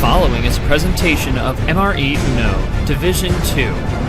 following is a presentation of MRE UNO, Division 2.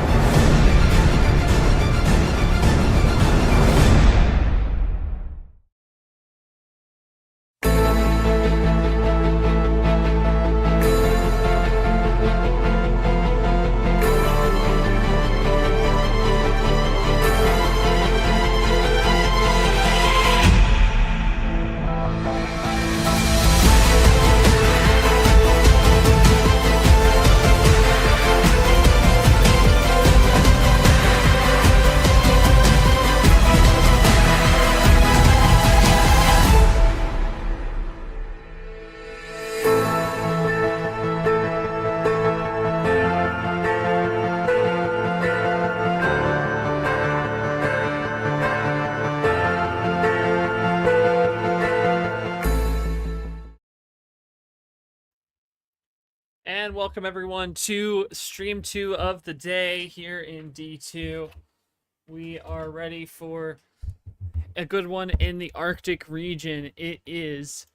And welcome everyone to stream 2 of the day here in D2. We are ready for a good one in the Arctic region. It is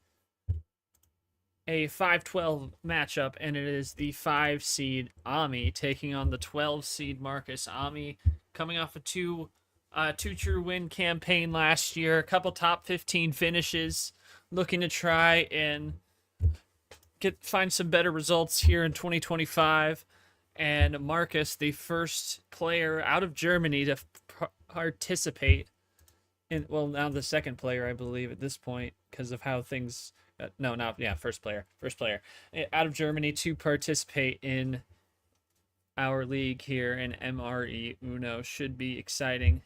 a 5-12 matchup, and it is the 5 seed Omii taking on the 12 seed Markus. Omii coming off a two true win campaign last year, a couple top 15 finishes, looking to try and find some better results here in 2025. And Markus, the first player out of Germany to participate in, well, now the second player, I believe, at this point, because of how things, first player out of Germany to participate in our league here in MRE UNO. Should be exciting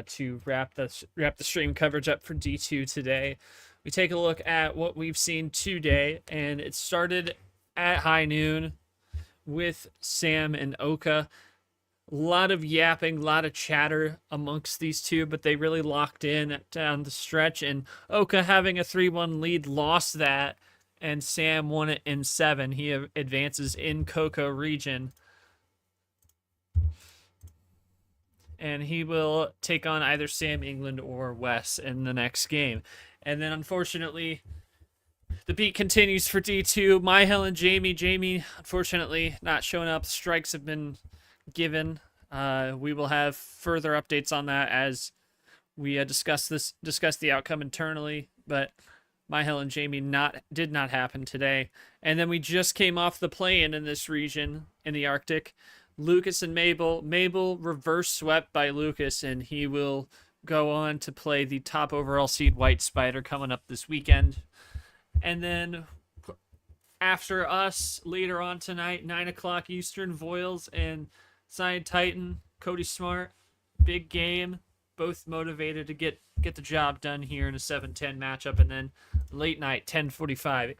to wrap the stream coverage up for D2 today. We take a look at what we've seen today, and it started at high noon with Sam and Oka. A lot of yapping, a lot of chatter amongst these two, but they really locked in down the stretch, and Oka, having a 3-1 lead, lost that, and Sam won it in 7. He advances in Coco region, and he will take on either Sam England or Wes in the next game. And then, unfortunately, the beat continues for D2. Myhel and Jamie, unfortunately, not showing up. Strikes have been given. We will have further updates on that as we discuss the outcome internally. But Myhel and Jamie did not happen today. And then we just came off the play-in this region in the Arctic. Lucas and Mabel. Mabel reverse swept by Lucas, and he will go on to play the top overall seed White Spider coming up this weekend. And then after us, later on tonight, 9 o'clock Eastern, Voiles and Zion Titan, Cody Smart. Big game. Both motivated to get the job done here in a 7-10 matchup. And then late night, 10:45,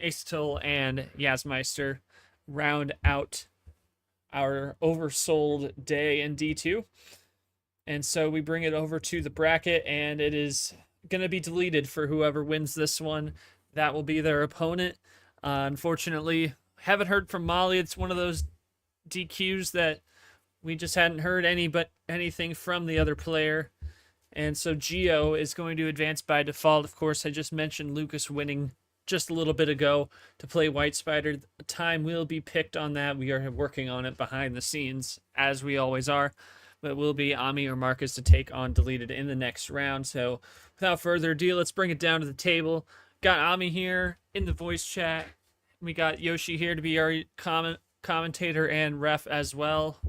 Acetul and Yazmeister round out our oversold day in D2. And so we bring it over to the bracket, and it is going to be deleted for whoever wins this one. That will be their opponent. Unfortunately, haven't heard from Molly. It's one of those DQs that we just hadn't heard anything from the other player. And so Gio is going to advance by default. Of course, I just mentioned Lucas winning just a little bit ago to play White Spider. Time will be picked on that. We are working on it behind the scenes, as we always are. But it will be Omii or Markus to take on Deleted in the next round. So without further ado, let's bring it down to the table. Got Omii here in the voice chat. We got Yoshi here to be our commentator and ref as well.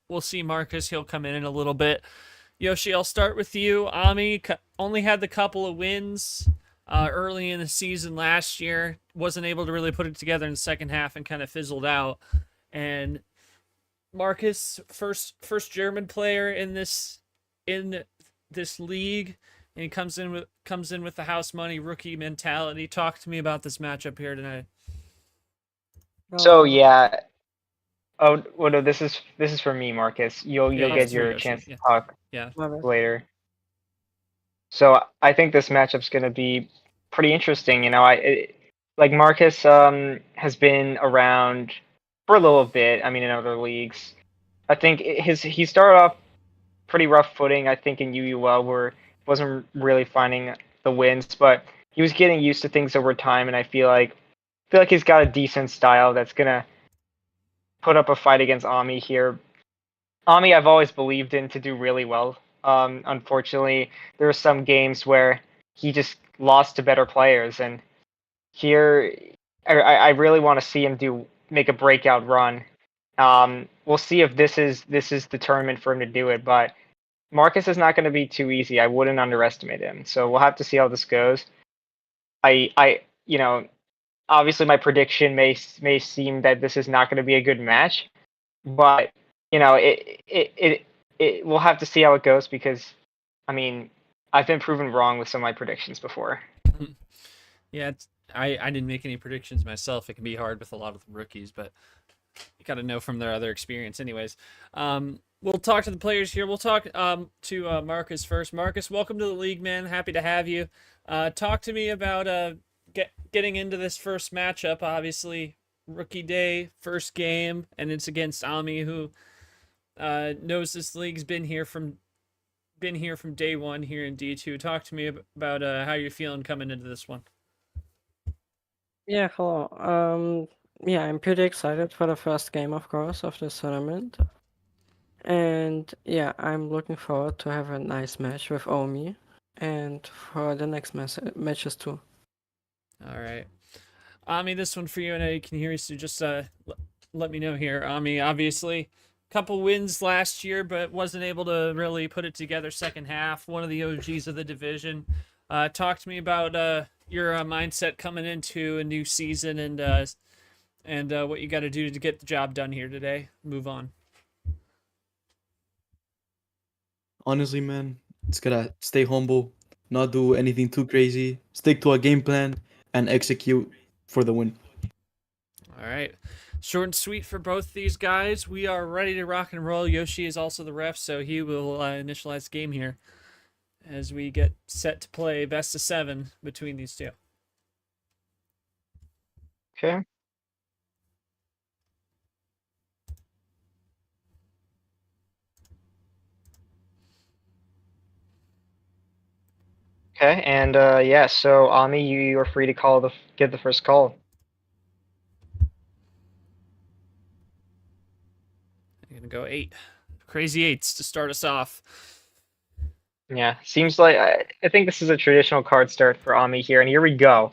We'll see Markus. He'll come in a little bit. Yoshi, I'll start with you. Omii only had the couple of wins early in the season last year. Wasn't able to really put it together in the second half and kind of fizzled out. And Markus, first German player in this league, and he comes in with the house money rookie mentality. Talk to me about this matchup here tonight. So yeah, oh well, no, this is for me, Markus. You'll get your chance to talk later. So I think this matchup's gonna be pretty interesting. You know, Markus has been around for a little bit. I mean, in other leagues, I think he started off pretty rough footing. I think in UUL where he wasn't really finding the wins, but he was getting used to things over time, and I feel like feel like he's got a decent style that's gonna put up a fight against Omii here. Omii, I've always believed in to do really well. Unfortunately, there are some games where he just lost to better players, and here I really want to see him make a breakout run. We'll see if this is the tournament for him to do it, but Markus is not going to be too easy. I wouldn't underestimate him. So we'll have to see how this goes. You know, obviously my prediction may seem that this is not going to be a good match, but you know, it we'll have to see how it goes because, I mean, I've been proven wrong with some of my predictions before. Yeah, I didn't make any predictions myself. It can be hard with a lot of the rookies, but you got to know from their other experience. Anyways, we'll talk to the players here. We'll talk to Markus first. Markus, welcome to the league, man. Happy to have you. Talk to me about getting into this first matchup. Obviously, rookie day, first game, and it's against Omii, who knows this league's been here from day one here in D2. Talk to me about how you're feeling coming into this one. Yeah, hello. Yeah, I'm pretty excited for the first game, of course, of this tournament. And yeah, I'm looking forward to have a nice match with Omii and for the next matches too. All right. Omii, this one for you. I know you can hear me, so just let me know here. Omii, obviously, couple wins last year, but wasn't able to really put it together second half. One of the OGs of the division. Talk to me about your mindset coming into a new season and what you got to do to get the job done here today. Move on. Honestly, man, it's gotta stay humble, not do anything too crazy, stick to a game plan, and execute for the win. All right. Short and sweet for both these guys. We are ready to rock and roll. Yoshi is also the ref, so he will initialize the game here as we get set to play best of 7 between these two. Okay. Okay, and yeah, so Omii, you are free to give the first call. I'm gonna go 8. Crazy 8s to start us off. Yeah, seems like I think this is a traditional card start for Omii here, and here we go.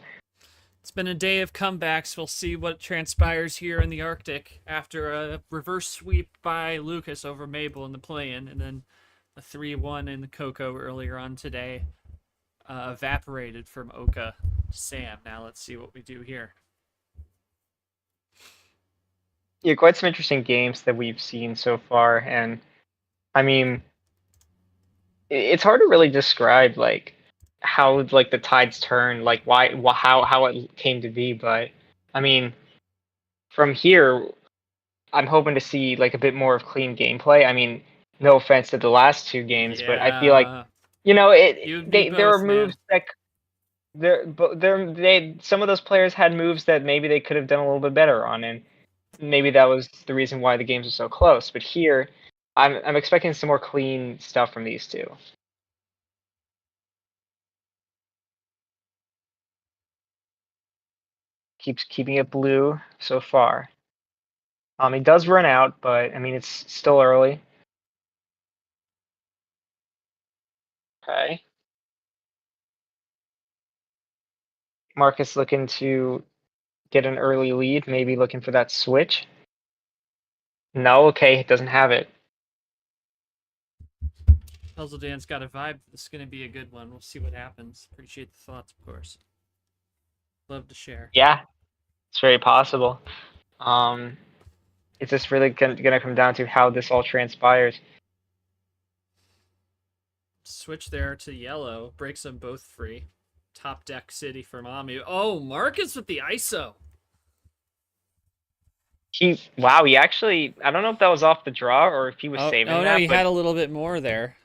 It's been a day of comebacks. We'll see what transpires here in the Arctic after a reverse sweep by Lucas over Mabel in the play-in, and then a 3-1 in the Coco earlier on today. Evaporated from Oka to Sam. Now let's see what we do here. Yeah, quite some interesting games that we've seen so far, and I mean, it's hard to really describe like how like the tides turn, like how it came to be, but I mean, from here, I'm hoping to see like a bit more of clean gameplay. I mean, no offense to the last 2 games, but I feel like there are moves that some of those players had moves that maybe they could have done a little bit better on, and maybe that was the reason why the games are so close. But here, I'm expecting some more clean stuff from these two. Keeps keeping it blue so far. He does run out, but I mean it's still early. Okay. Markus looking to get an early lead, maybe looking for that switch. No, okay, it doesn't have it. Puzzle Dance got a vibe. This is going to be a good one. We'll see what happens. Appreciate the thoughts, of course. Love to share. Yeah, it's very possible. It's just really going to come down to how this all transpires. Switch there to yellow. Breaks them both free. Top deck city from Omii. Oh, Markus with the ISO. He actually, I don't know if that was off the draw or if he was saving that. No, he had a little bit more there.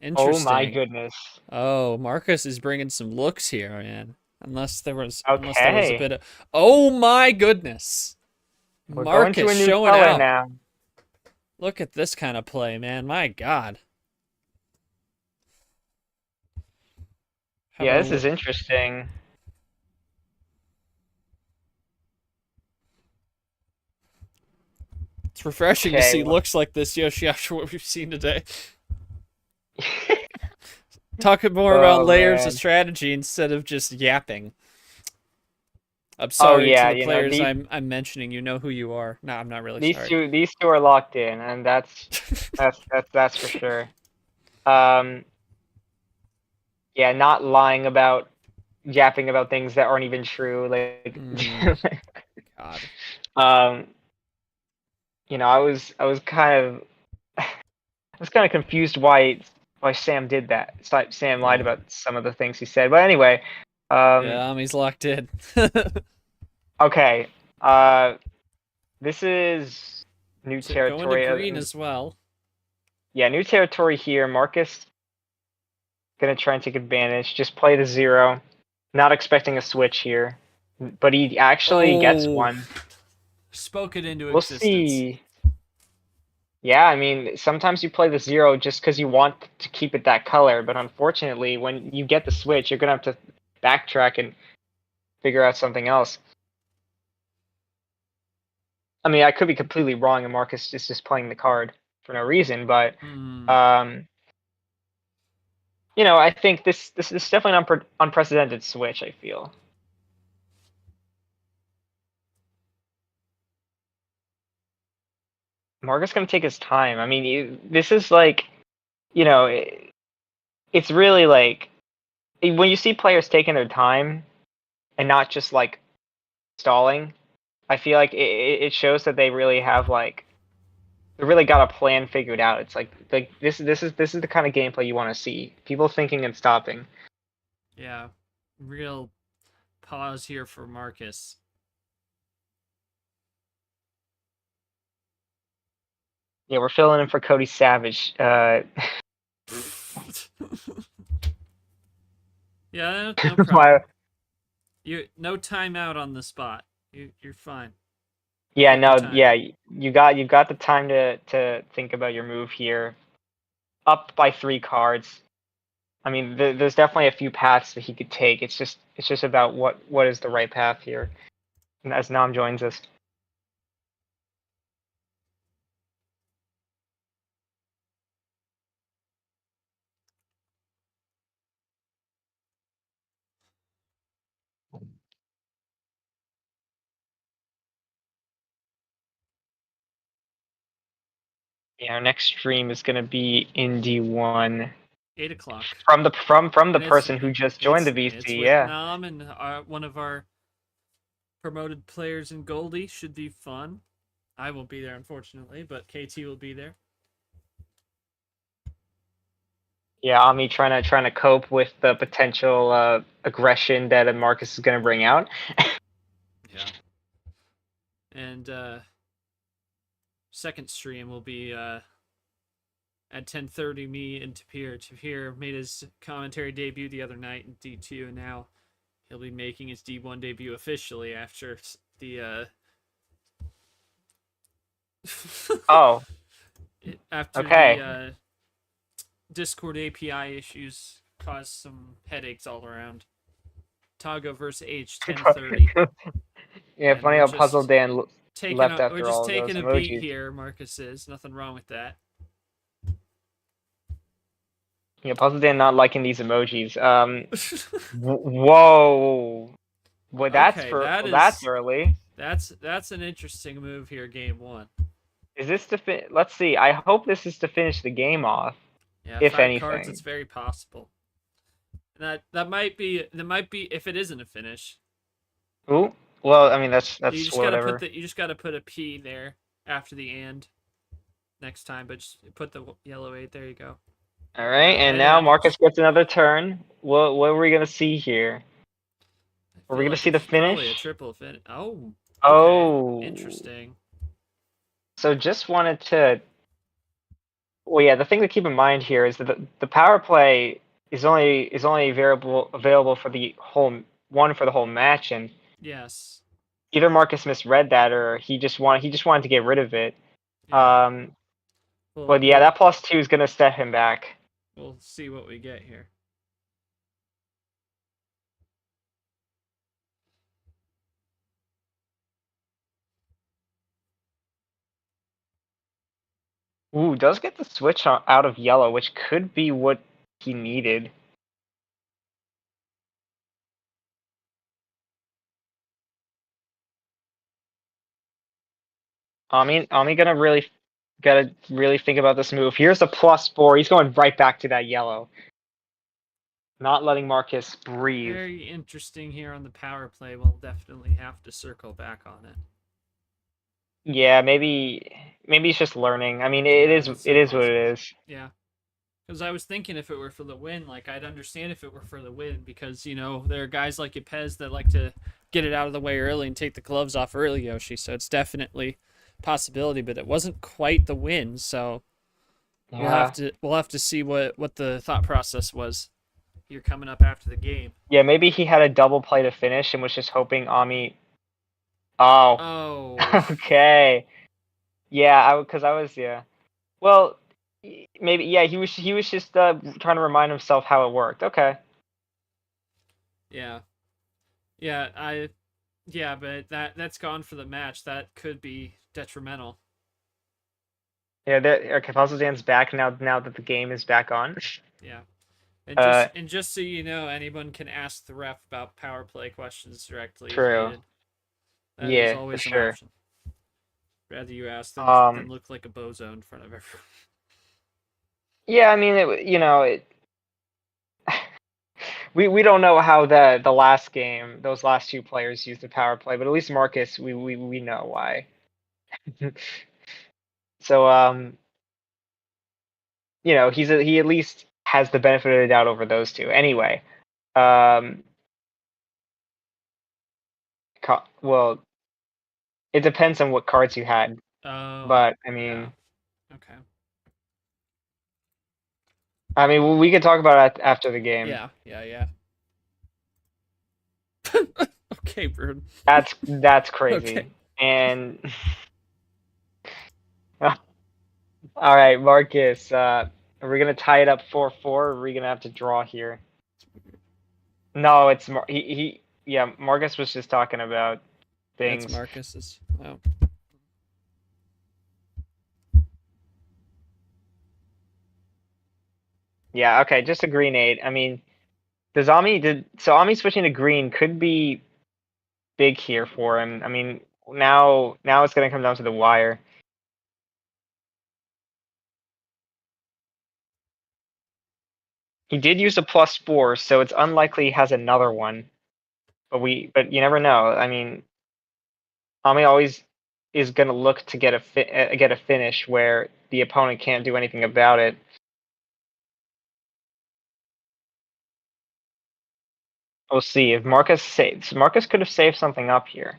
Interesting. Oh my goodness. Oh, Markus is bringing some looks here, man. Unless there was a bit of... Oh my goodness. Markus showing out. Now. Look at this kind of play, man. My God. Yeah, this is interesting. It's refreshing to Okay, see well- looks like this, Yoshi, after what we've seen today. Talking more about layers of man. strategy instead of just yapping. I'm sorry yeah, to the you know, players I'm mentioning. You know who you are. No, I'm not really these sorry. two are locked in, and that's for sure. Yeah, not lying about yapping about things that aren't even true. Like, God. you know, I was kind of I was kind of confused why Sam did that. Sam lied Yeah. about some of the things he said. But anyway, Yeah, he's locked in. okay. This is new So going to territory. green as well. Yeah, new territory here. Marcus gonna try and take advantage. Just play the 0. Not expecting a switch here, but he actually gets one. Spoke it into We'll existence. see. Yeah, I mean, sometimes you play the 0 just because you want to keep it that color, but unfortunately, when you get the switch, you're gonna have to backtrack and figure out something else. I mean, I could be completely wrong, and Marcus is just playing the card for no reason, but you know, I think this is definitely an unprecedented switch. I feel. Marcus gonna take his time. I mean, this is like, you know, it's really like when you see players taking their time and not just like stalling. I feel like it shows that they really have like they really got a plan figured out. It's like this is the kind of gameplay you want to see. People thinking and stopping. Yeah, real pause here for Marcus. Yeah, we're filling in for Cody Savage. Yeah, no problem. No timeout on the spot. You're fine. Yeah, no, yeah, you got the time to think about your move here. Up by 3 cards. I mean, there's definitely a few paths that he could take. It's just about what is the right path here. And as Nam joins us. Yeah, our next stream is gonna be in D1. 8 o'clock. From the person who just joined the VC. It's with Yeah. Nam and one of our promoted players in Goldie. Should be fun. I won't be there, unfortunately, but KT will be there. Yeah, Omii trying to cope with the potential aggression that Marcus is going to bring out. Yeah. And second stream will be at 10:30. Me and Tapir. Tapir made his commentary debut the other night in D2, and now he'll be making his D1 debut officially after the Oh. After okay. the Discord API issues caused some headaches all around. Tago versus H 10:30. Yeah, funny how Puzzle Dan left after we're just all taking those a emojis. beat here, Marcus is. Nothing wrong with that. Yeah, Puzzle Dan not liking these emojis. Whoa. Well, that's okay, that's early. That's an interesting move here, game 1. Is this to let's see. I hope this is to finish the game off. Yeah, if 5 anything. cards, it's very possible. That might be if it isn't a finish. Ooh. Well, I mean that's you just whatever. you just gotta put a P there after the and next time, but just put the yellow 8. There you go. All right, and now Marcus gets another turn. What are we gonna see here? Are we gonna see the finish? Probably a triple finish. Oh. Okay. Oh. Interesting. So just wanted to. Well, yeah. The thing to keep in mind here is that the power play is only available for the whole match, and yes. Either Marcus misread that, or he just wanted to get rid of it. Yeah. But yeah, that +2 is gonna set him back. We'll see what we get here. Ooh, does get the switch out of yellow, which could be what he needed. Omii gotta really think about this move. Here's a +4. He's going right back to that yellow. Not letting Markus breathe. Very interesting here on the power play. We'll definitely have to circle back on it. Yeah, maybe he's just learning. I mean, it is what it is. Yeah. Because I was thinking if it were for the win, like, I'd understand if it were for the win, because, you know, there are guys like Ypez that like to get it out of the way early and take the gloves off early, Yoshi, so it's definitely a possibility, but it wasn't quite the win, so yeah. we'll have to see what the thought process was here coming up after the game. Yeah, maybe he had a double play to finish and was just hoping Omii... Oh. Oh. Okay. Yeah, yeah. Well, maybe, yeah, he was just trying to remind himself how it worked. Okay. Yeah. Yeah, but that's gone for the match. That could be detrimental. Yeah, okay, Puzzle Dan's back now that the game is back on. Yeah. And just so you know, anyone can ask the ref about power play questions directly. True. That is always for an sure. option. Rather you ask than look like a bozo in front of everyone. Yeah, I mean, we don't know how the last game, those last two players used the power play, but at least Markus, we know why. So you know, he at least has the benefit of the doubt over those two. Anyway, well, it depends on what cards you had. But I mean, yeah. Okay. I mean, we could talk about it after the game. Yeah. Okay, Bruno. That's crazy. Okay. And all right, Markus, are we gonna tie it up 4-4, or are we gonna have to draw here? No, it's yeah, Markus was just talking about things. That's Markus's. Oh. Yeah, okay, just a green 8. I mean, Omii switching to green could be big here for him. I mean, now it's gonna come down to the wire. He did use a +4, so it's unlikely he has another one. But you never know. I mean, Omii always is gonna look to get a finish where the opponent can't do anything about it. We'll see if Markus saves. Markus could have saved something up here.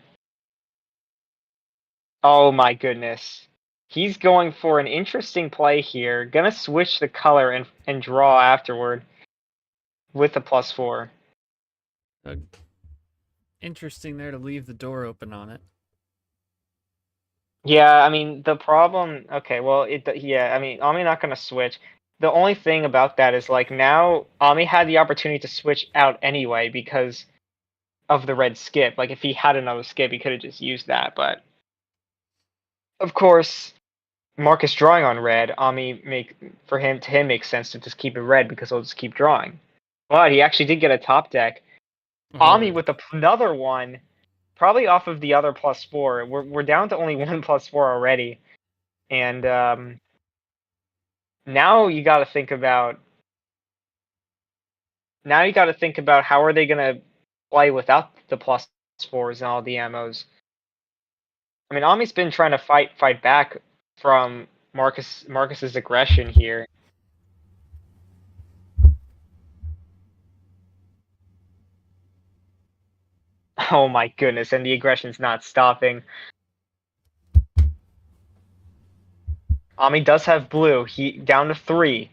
Oh my goodness. He's going for an interesting play here. Gonna switch the color and draw afterward with the +4. Interesting there to leave the door open on it. Yeah, I mean, the problem... Okay, well, yeah, I mean, Omii not gonna switch. The only thing about that is, like, now Omii had the opportunity to switch out anyway because of the red skip. Like, if he had another skip, he could have just used that, but... Of course, Markus drawing on red, Omii to him makes sense to just keep it red because he'll just keep drawing. But he actually did get a top deck. Omii with another one, probably off of the other +4. We're down to only one +4 already, and now you got to think about how are they gonna play without the +4s and all the ammos. I mean, Omii's been trying to fight back from Markus's aggression here. Oh my goodness, and the aggression's not stopping. Omii does have blue. He down to 3.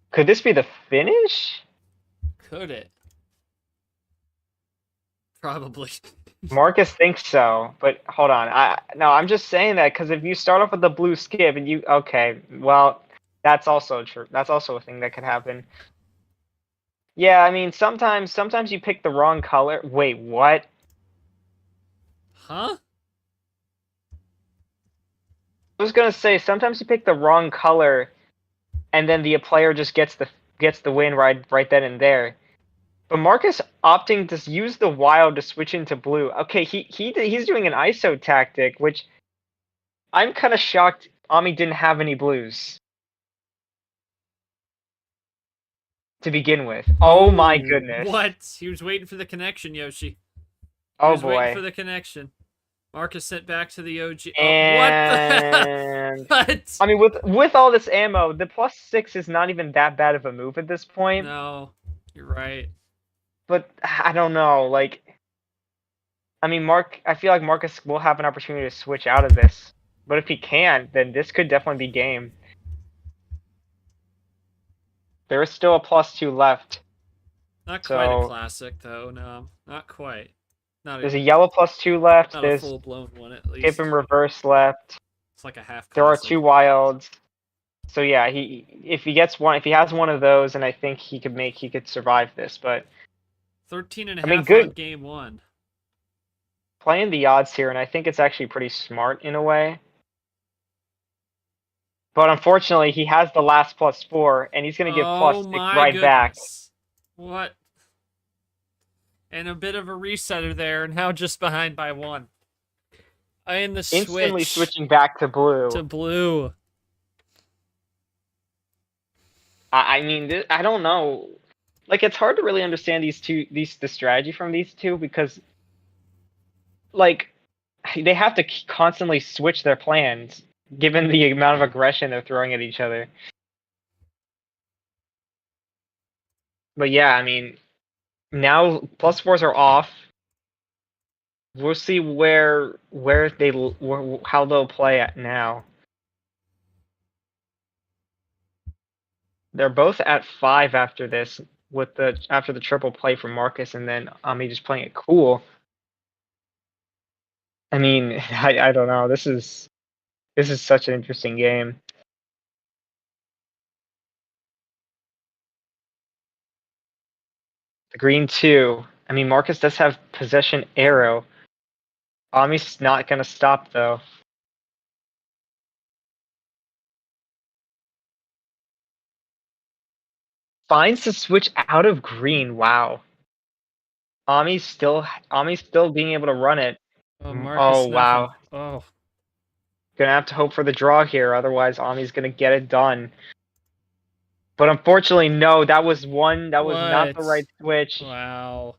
Could this be the finish? Could it? Probably. Markus thinks so, but hold on. I'm just saying that because if you start off with the blue skip and okay, well, that's also true. That's also a thing that could happen. Yeah, I mean, sometimes you pick the wrong color. Wait, what? Huh? I was gonna say sometimes you pick the wrong color, and then the player just gets the win right then and there. But Markus opting to use the wild to switch into blue. Okay, he's doing an ISO tactic, which I'm kind of shocked Omii didn't have any blues to begin with. Oh my goodness. What? He was waiting for the connection, Yoshi. He oh was waiting for boy. the connection. Markus sent back to the OG. And what? What? I mean, with all this ammo, the +6 is not even that bad of a move at this point. No, you're right. But I don't know. Like, I mean, I feel like Markus will have an opportunity to switch out of this. But if he can't, then this could definitely be game. There is still a +2 left. Not quite a classic, though. No, not quite. There's a yellow +2 left. Not There's a full-blown one, at least. skip and reverse left. It's like a half classic. There are 2 wilds. So yeah, if he has one of those, and I think he could survive this. But 13.5 on game 1. Playing the odds here, and I think it's actually pretty smart in a way. But unfortunately, he has the last +4, and he's going to get +6 right back. What? And a bit of a resetter there, and now just behind by 1. And the Instantly switching back to blue. I mean, I don't know. Like, it's hard to really understand the strategy from these two because, like, they have to constantly switch their plans given the amount of aggression they're throwing at each other. But yeah, I mean, now +4s are off. We'll see how they'll play at now. They're both at 5 after this, after the triple play from Markus, and then Omii just playing it cool. I mean, I don't know. This is such an interesting game. The green 2. I mean, Markus does have possession arrow. Omii's not gonna stop though. Finds to switch out of green. Wow. Omii's still being able to run it. Oh wow. Oh. Gonna have to hope for the draw here, otherwise Omii's gonna get it done. But unfortunately, no, that was not the right switch. Wow.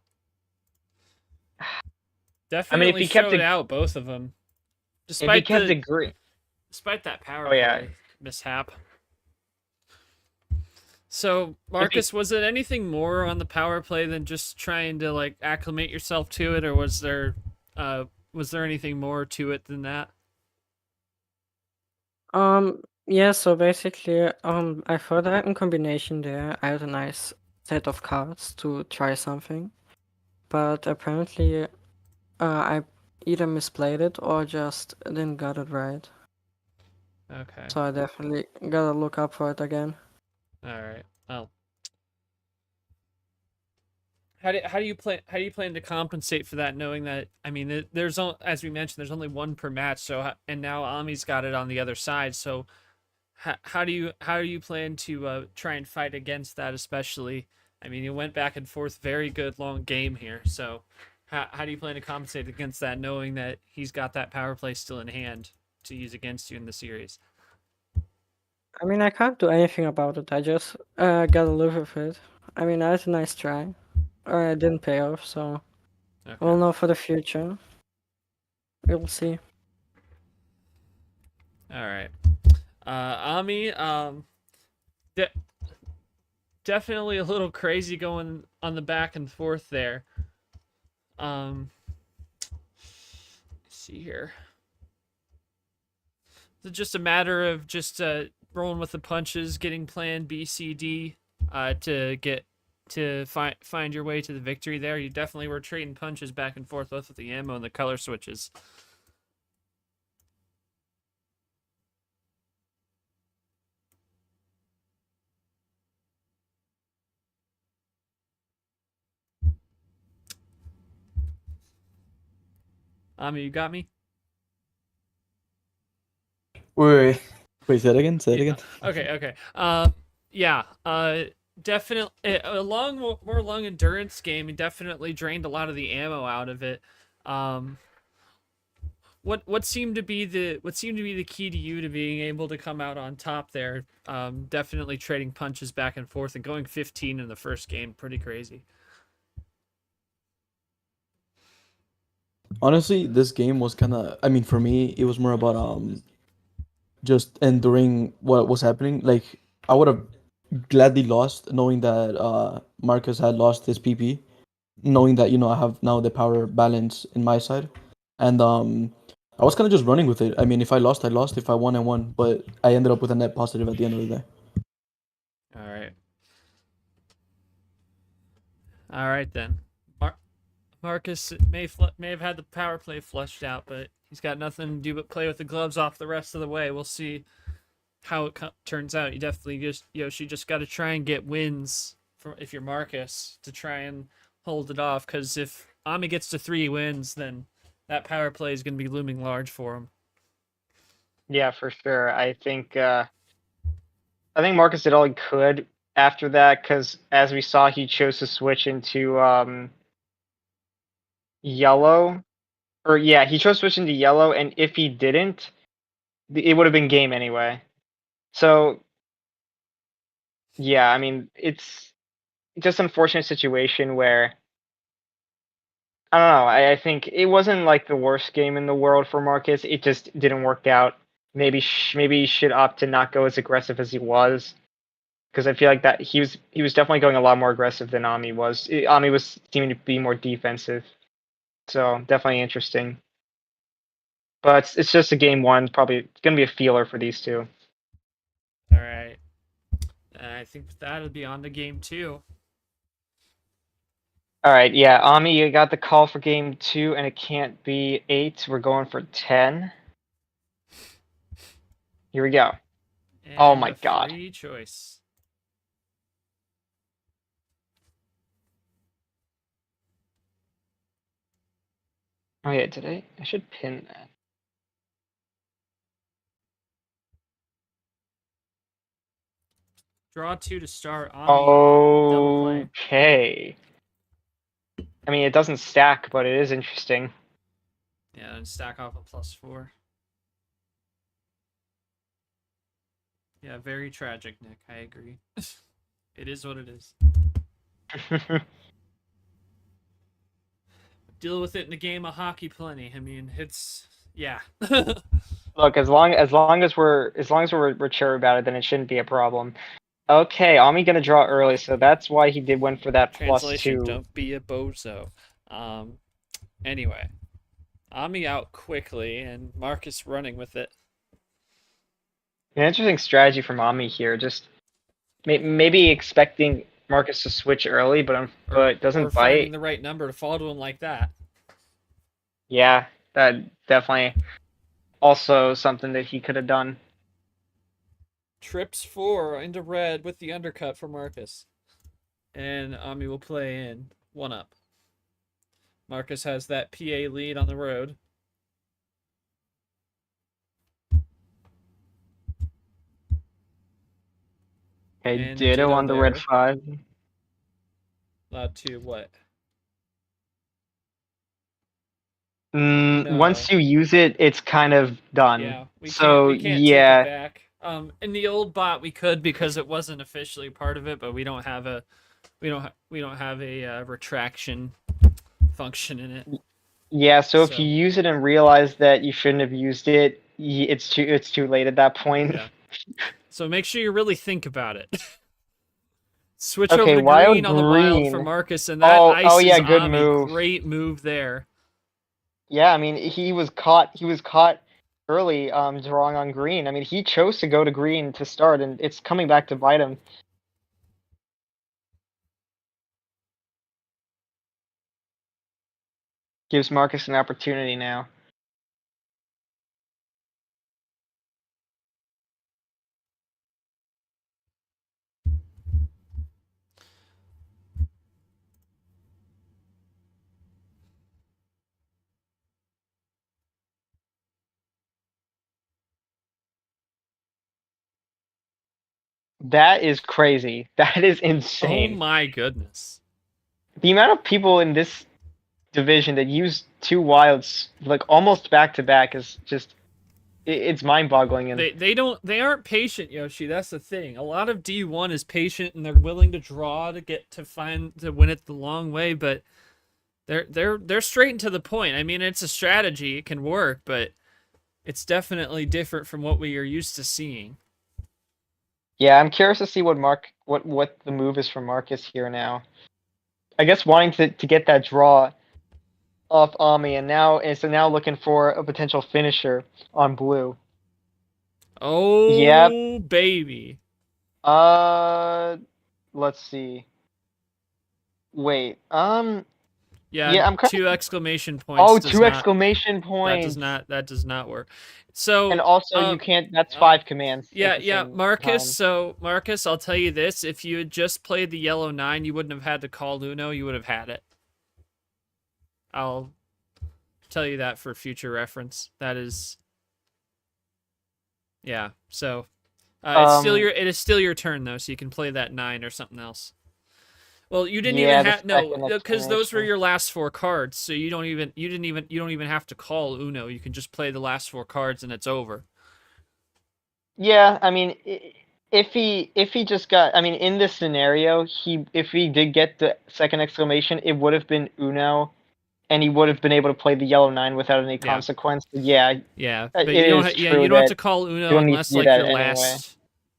Definitely if he kept it out, both of them. Despite that power mishap. So, Markus, was it anything more on the power play than just trying to like acclimate yourself to it, or was there anything more to it than that? Yeah, so basically, I thought I had a combination there. I had a nice set of cards to try something, but apparently, I either misplayed it or just didn't got it right. Okay. So I definitely gotta look up for it again. All right. Well, how do you plan to compensate for that? Knowing that, I mean, there's as we mentioned, there's only 1 per match. So and now Omii's got it on the other side. So how do you plan to try and fight against that? Especially, I mean, you went back and forth, very good long game here. So how do you plan to compensate against that, knowing that he's got that power play still in hand to use against you in the series? I mean, I can't do anything about it. I just gotta live with it. I mean, I had a nice try. It didn't pay off, so we'll know for the future. We'll see. All right. Omii, definitely a little crazy going on the back and forth there. Let's see here. Is it just a matter of just rolling with the punches, getting plan B, C, D, to find your way to the victory there? You definitely were trading punches back and forth, both with the ammo and the color switches. Omii, you got me? Wait, say it again. Say it again. Okay. Yeah. Definitely a more long endurance game. He definitely drained a lot of the ammo out of it. What seemed to be the key to you to being able to come out on top there? Definitely trading punches back and forth and going 15 in the first game. Pretty crazy. Honestly, this game was kind of. I mean, for me, it was more about just enduring what was happening. Like I would have gladly lost, knowing that Marcus had lost his PP, knowing that I have now the power balance in my side, and I was kind of just running with it. I mean, if I lost, I lost. If I won, I won. But I ended up with a net positive at the end of the day. All right then. Markus may have had the power play flushed out, but he's got nothing to do but play with the gloves off the rest of the way. We'll see how it turns out. You definitely Yoshi just got to try and get wins if you're Markus to try and hold it off. Because if Omii gets to 3 wins, then that power play is going to be looming large for him. Yeah, for sure. I think Markus did all he could after that, because as we saw, he chose to switch into yellow. Or yeah, he chose to switch into yellow, and if he didn't, it would have been game anyway. So yeah, I mean, it's just an unfortunate situation where I don't know. I think it wasn't like the worst game in the world for Markus. It just didn't work out. Maybe he should opt to not go as aggressive as he was, because I feel like that he was definitely going a lot more aggressive than Omii was. Omii was seeming to be more defensive. So definitely interesting. But it's just a game one. Probably going to be a feeler for these two. All right. I think that'll be on to game 2. All right, yeah, Omii, you got the call for game 2, and it can't be 8. We're going for 10. Here we go. And oh my god. Free choice. Oh yeah, today I should pin that. Draw 2 to start. Omii. Double play. Okay. I mean, it doesn't stack, but it is interesting. Yeah, and stack off a +4. Yeah, very tragic, Nick. I agree. It is what it is. Deal with it in a game of hockey plenty. I mean, it's yeah. Look, as long as we're mature about it, then it shouldn't be a problem. Okay, Omii gonna draw early, so that's why he did win for that Translation, +2. don't be a bozo. Anyway, Omii out quickly and Markus running with it. An interesting strategy from Omii here. Just maybe expecting Markus to switch early, but doesn't or bite. finding the right number to fall to him like that. Yeah, that definitely also something that he could have done. Trips 4 into red with the undercut for Markus. And Omii will play in 1 up. Markus has that PA lead on the road. Okay, Ditto on the red 5. Allowed to what? No. Once you use it, it's kind of done. Yeah, we can't take it back. In the old bot we could because it wasn't officially part of it, but we don't have a retraction function in it. Yeah, so if you use it and realize that you shouldn't have used it, it's too late at that point. Yeah. So make sure you really think about it. Switch over to green on the wild for Markus, and that ices Omii. Move. Great move there. Yeah, I mean he was caught early drawing on green. I mean he chose to go to green to start, and it's coming back to bite him. Gives Markus an opportunity now. That is crazy. That is insane. Oh my goodness. The amount of people in this division that use 2 wilds like almost back to back is just it's mind-boggling. And they aren't patient, Yoshi. That's the thing. A lot of D1 is patient and they're willing to draw to win it the long way, but they're straight and to the point. I mean, it's a strategy, it can work, but it's definitely different from what we are used to seeing. Yeah, I'm curious to see what the move is from Markus here now. I guess wanting to get that draw off Omii, and so now looking for a potential finisher on blue. Oh, yep. Baby. Let's see. Wait. Yeah, I'm 2 exclamation points. Oh, 2 exclamation points. That does not work. So and also you can't. That's 5 commands. Yeah, Markus. Time. So Markus, I'll tell you this: if you had just played the yellow 9, you wouldn't have had to call Uno. You would have had it. I'll tell you that for future reference. That is. Yeah. So it is still your turn though, so you can play that 9 or something else. Well, you didn't even have because those were your last 4 cards, so you don't even have to call Uno. You can just play the last 4 cards and it's over. Yeah, I mean, if he just got, I mean, in this scenario, if he did get the 2nd exclamation, it would have been Uno, and he would have been able to play the yellow 9 without any consequence. But yeah, but you don't have to call Uno unless like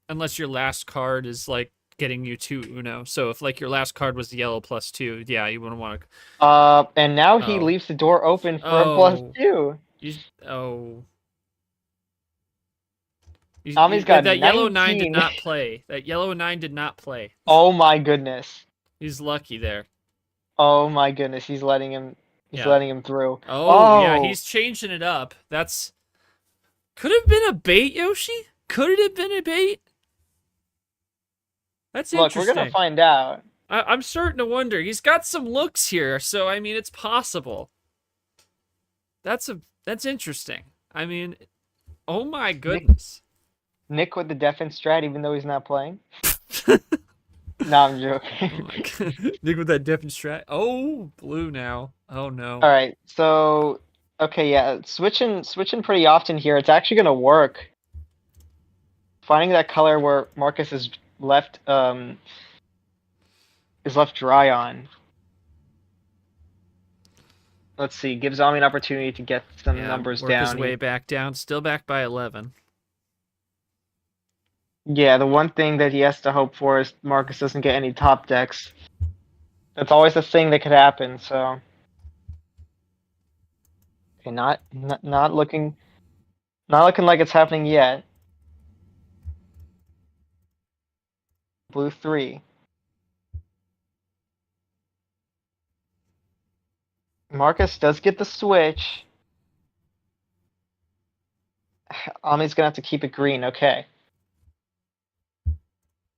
unless your last card is like getting you to Uno. So if like your last card was the yellow +2, yeah, you wouldn't want to. And now he leaves the door open for a +2. Omii's got that 19. yellow 9 did not play. That yellow 9 did not play. Oh my goodness. He's lucky there. Oh my goodness, he's letting him. He's letting him through. Oh yeah, he's changing it up. That's could have been a bait, Yoshi. Could it have been a bait? That's interesting. Look, we're gonna find out. I'm starting to wonder. He's got some looks here, so I mean, it's possible. That's interesting. I mean, oh my goodness. Nick with the defense strat, even though he's not playing. No, I'm joking. Oh my God. Nick with that defense strat. Oh, blue now. Oh no. All right, so okay, yeah, switching pretty often here. It's actually gonna work. Finding that color where Markus is left dry on. Let's see. Gives Omii an opportunity to get some numbers work down. His way back down. Still back by 11. Yeah, the one thing that he has to hope for is Markus doesn't get any top decks. That's always a thing that could happen. So, okay, not looking like it's happening yet. Blue 3. Markus does get the switch. Omii's gonna have to keep it green. Okay.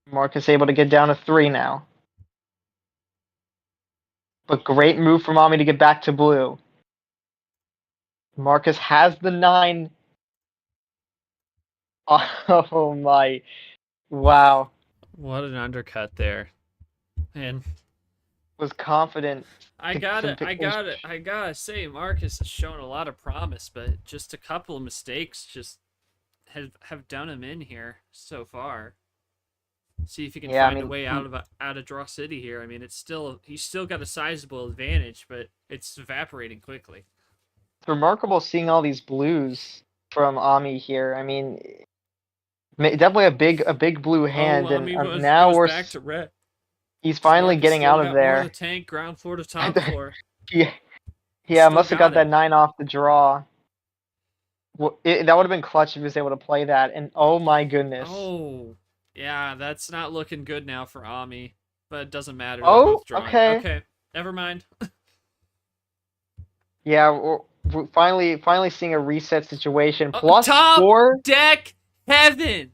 Markus able to get down to 3 now. But great move from Omii to get back to blue. Markus has the 9. Oh my. Wow. What an undercut there. Man. Was confident. I gotta say, Markus has shown a lot of promise, but just a couple of mistakes just have done him in here so far. See if he can find a way out of Draw City here. I mean, he's still got a sizable advantage, but it's evaporating quickly. It's remarkable seeing all these blues from Omii here. I mean, definitely a big blue hand, and now we're back to red. He's finally getting out of there. More of the tank, ground floor to top floor. Yeah, must have got that 9 off the draw. Well, that would have been clutch if he was able to play that. And oh my goodness. Oh, yeah, that's not looking good now for Omii, but it doesn't matter. Oh, okay. Okay, never mind. Yeah, we're finally seeing a reset situation. Plus top 4 deck heaven.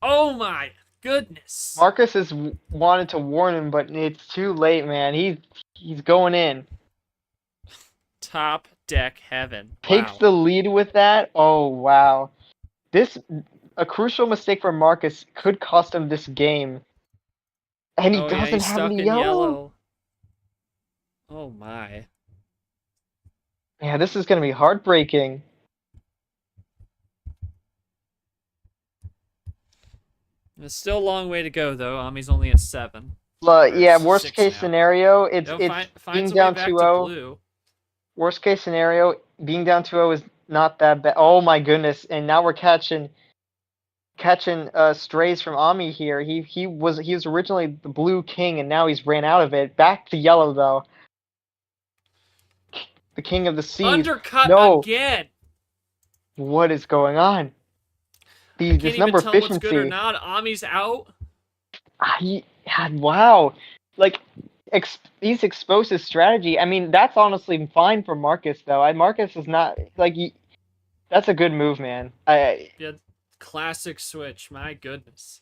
Oh my goodness. Markus has wanted to warn him, but it's too late, man. He's going in. Top deck heaven. Takes the lead with that. Oh wow. This a crucial mistake for Markus could cost him this game. And he doesn't he's have stuck any in yellow. Oh my. Yeah, this is gonna be heartbreaking. It's still a long way to go, though. Omii's only at 7. Yeah, worst case scenario, it's being down 2-0. Worst case scenario, being down 2-0 is not that bad. Oh my goodness! And now we're catching strays from Omii here. He was originally the blue king, and now he's ran out of it. Back to yellow though. The king of the seas. Undercut again. What is going on? This number even tell efficiency. What's good or not. Omii's out. Wow, like he's exposed his strategy. I mean, that's honestly fine for Markus though. Markus is not like that's a good move, man. Yeah, classic switch. My goodness.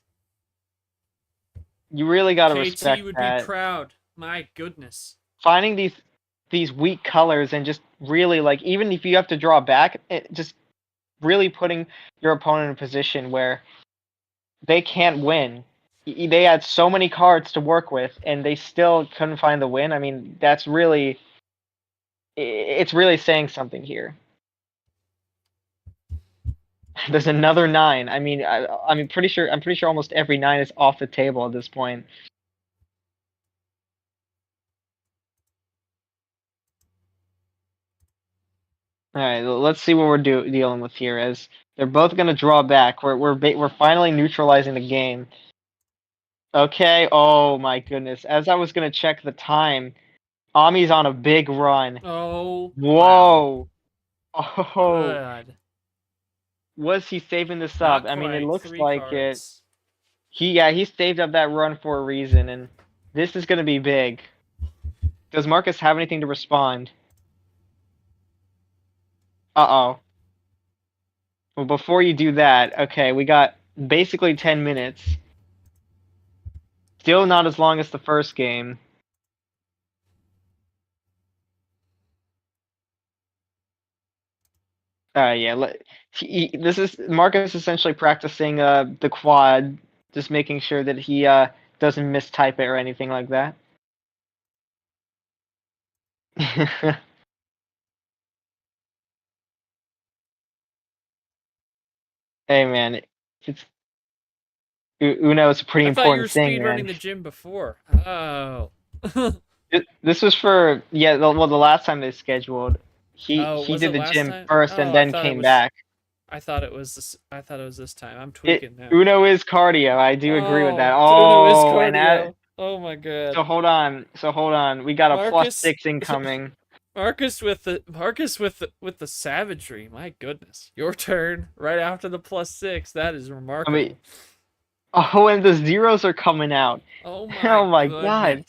You really gotta KT respect would that. be proud. My goodness. Finding these weak colors and just really like, even if you have to draw back, just really putting your opponent in a position where they can't win. They had so many cards to work with, and they still couldn't find the win. I mean, it's really saying something here. There's another 9. I mean, I'm pretty sure almost every 9 is off the table at this point. All right, let's see what we're dealing with here. As they're both gonna draw back. We're finally neutralizing the game. Okay. Oh my goodness. As I was gonna check the time, Omii's on a big run. Oh. Whoa. Wow. Oh. God. Was he saving this Not up? I mean, it quite. looks 3 like cards. he saved up that run for a reason, and this is gonna be big. Does Markus have anything to respond? Uh-oh. Well, before you do that, okay, we got basically 10 minutes. Still not as long as the first game. Yeah. This is Markus essentially practicing the quad, just making sure that he doesn't mistype it or anything like that. Hey man, it's Uno is a pretty important thing, man. I thought you were speedrunning the gym before. Oh. This was for the last time they scheduled. He did the gym first and then came back. I thought it was this time. I'm tweaking now. Uno is cardio. I do agree with that. Uno is cardio. Oh my god. So hold on. We got a +6 incoming. Markus with the savagery. My goodness. Your turn right after the +6. That is remarkable. I mean, and the zeros are coming out. Oh my god.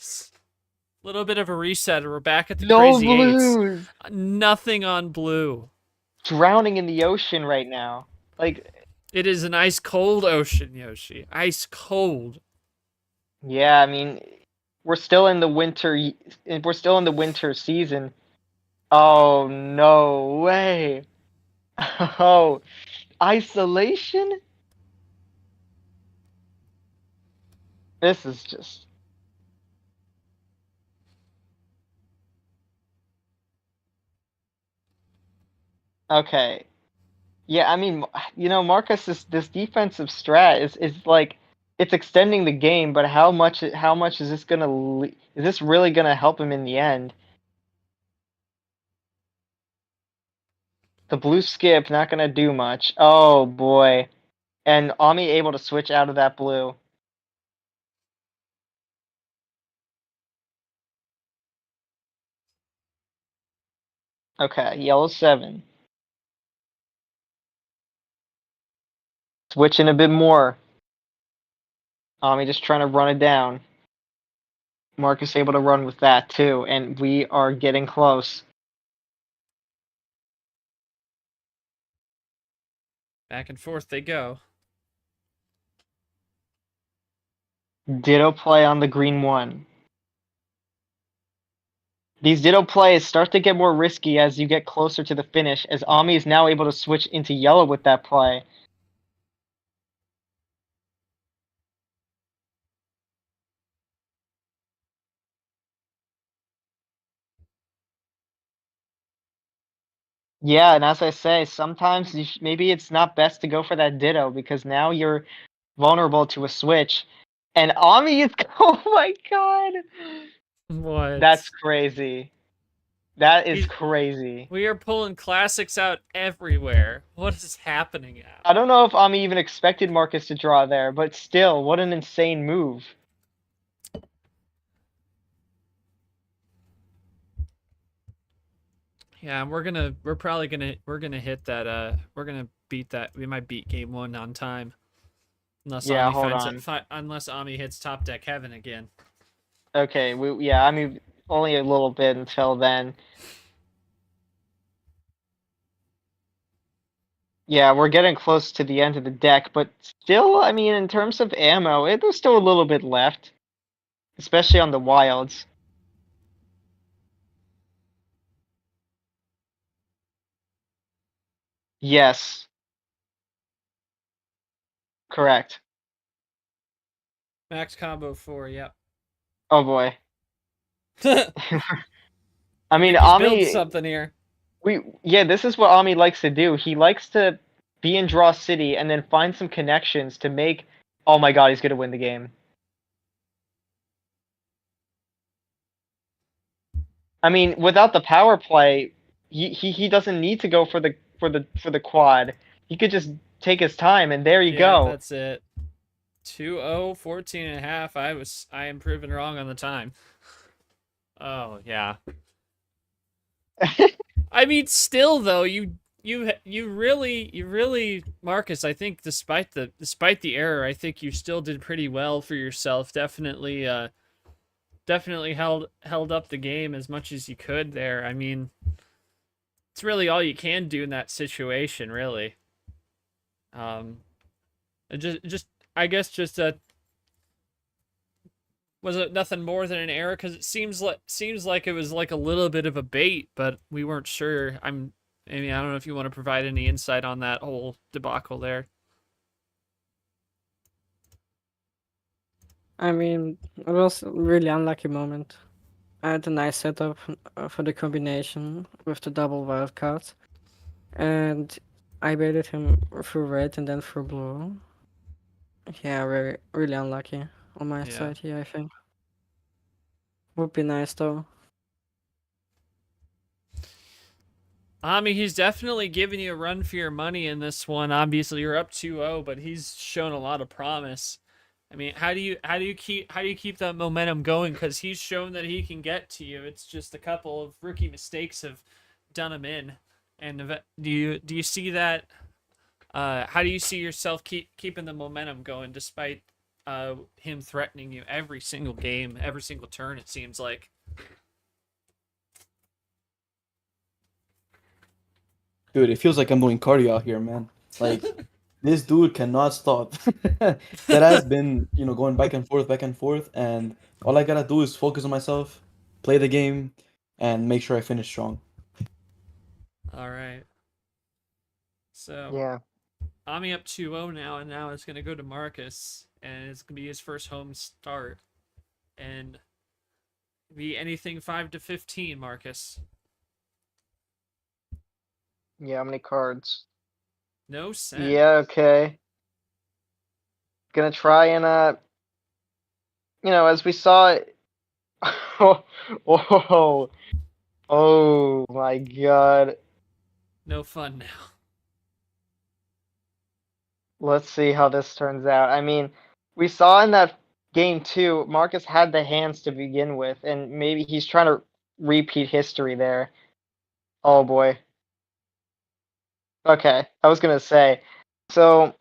Little bit of a reset. We're back at the no crazy blues. 8s. Nothing on blue. Drowning in the ocean right now. Like, it is an ice cold ocean, Yoshi. Ice cold. Yeah, I mean, we're still in the winter. We're still in the winter season. Oh no way! Oh, isolation. This is just. Okay. Yeah, I mean, Markus, this defensive strat is like, it's extending the game, but how much is this gonna is this really gonna help him in the end? The blue skip not gonna do much. Oh boy. And Omii able to switch out of that blue. Okay, yellow 7. Switching a bit more. Omii just trying to run it down. Markus able to run with that too, and we are getting close. Back and forth they go. Ditto play on the green 1. These ditto plays start to get more risky as you get closer to the finish, as Omii is now able to switch into yellow with that play. Yeah, and as I say, sometimes maybe it's not best to go for that Ditto because now you're vulnerable to a switch. And Omii is oh my god. What? That's crazy. That is crazy. We are pulling classics out everywhere. What is happening now? I don't know if Omii even expected Markus to draw there, but still, what an insane move. Yeah, we're gonna hit that. We're gonna beat that. We might beat game 1 on time, unless unless Omii hits top deck heaven again. Okay, yeah, I mean only a little bit until then. Yeah, we're getting close to the end of the deck, but still, I mean, in terms of ammo, there's still a little bit left, especially on the wilds. Yes. Correct. Max combo 4, yep. Oh boy. I mean, He's built Omii. something here. This is what Omii likes to do. He likes to be in Draw City and then find some connections to make. Oh my god, he's gonna win the game. I mean, without the power play, he doesn't need to go for the quad. He could just take his time, and there you go. That's it. 2-0, 14.5. I am proven wrong on the time. Oh yeah. I mean, still though, you really, Markus, I think despite the error, I think you still did pretty well for yourself. Definitely held up the game as much as you could there. I mean, it's really all you can do in that situation, really. I guess just was it nothing more than an error? Because it seems like it was like a little bit of a bait, but we weren't sure. I mean, I don't know if you want to provide any insight on that whole debacle there. I mean, it was a really unlucky moment. I had a nice setup for the combination with the double wild cards, and I baited him through red and then through blue. Yeah, really unlucky on my side here, I think. Would be nice though. Omii, he's definitely giving you a run for your money in this one. Obviously, you're up 2-0, but he's shown a lot of promise. I mean, how do you keep that momentum going? Because he's shown that he can get to you. It's just a couple of rookie mistakes have done him in. And do you see that? How do you see yourself keeping the momentum going despite him threatening you every single game, every single turn? It seems like. Dude, it feels like I'm doing cardio out here, man. Like, this dude cannot stop. That has been, going back and forth, and all I gotta do is focus on myself, play the game, and make sure I finish strong. All right. So, yeah. Omii up 2-0 now, and now it's going to go to Markus, and it's going to be his first home start. And be anything 5-15, Markus. Yeah, how many cards? No sense. Yeah, okay. Gonna try and as we saw oh my god. No fun now. Let's see how this turns out. I mean, we saw in that game 2, Markus had the hands to begin with, and maybe he's trying to repeat history there. Oh boy. Okay, I was gonna say, so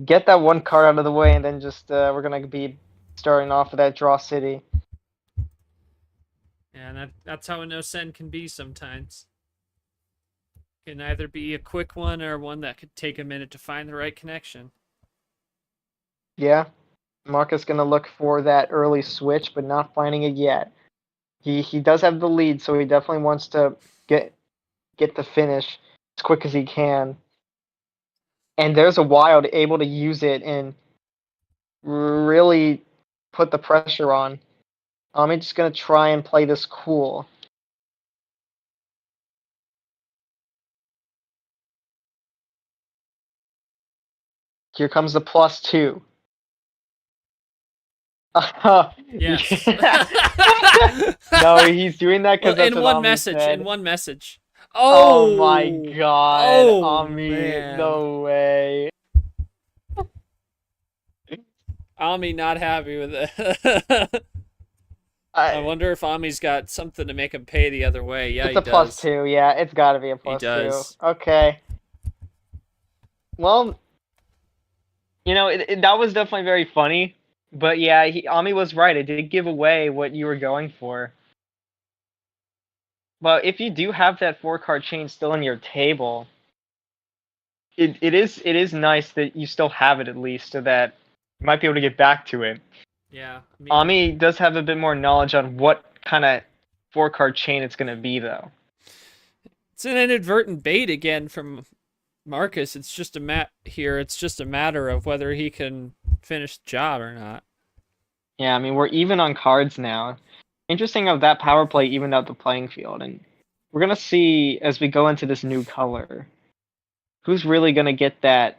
get that one card out of the way, and then just we're gonna be starting off with that Draw City. Yeah, and that's how a no send can be sometimes. It can either be a quick one or one that could take a minute to find the right connection. Yeah, Markus gonna look for that early switch, but not finding it yet. He does have the lead, so he definitely wants to get the finish as quick as he can. And there's a wild able to use it and really put the pressure on. I'm just gonna try and play this cool. Here comes the +2. Yes. No, he's doing that because that's in what one Omii message. said. In one message. Oh my Oh. god, Oh, Omii, man. no way. Omii not happy with it. I wonder if Omii's got something to make him pay the other way. Yeah, it's he a does. +2. Yeah, it's got to be a +2. He does. Okay. Well, that was definitely very funny. But yeah, Omii was right. It did give away what you were going for. But if you do have that 4-card chain still in your table, it is nice that you still have it at least, so that you might be able to get back to it. Yeah. Omii does have a bit more knowledge on what kind of 4-card chain it's going to be, though. It's an inadvertent bait again from Markus. It's just It's just a matter of whether he can finish the job or not. Yeah, I mean, we're even on cards now. Interesting how that power play evened out the playing field, and we're gonna see as we go into this new color, who's really gonna get that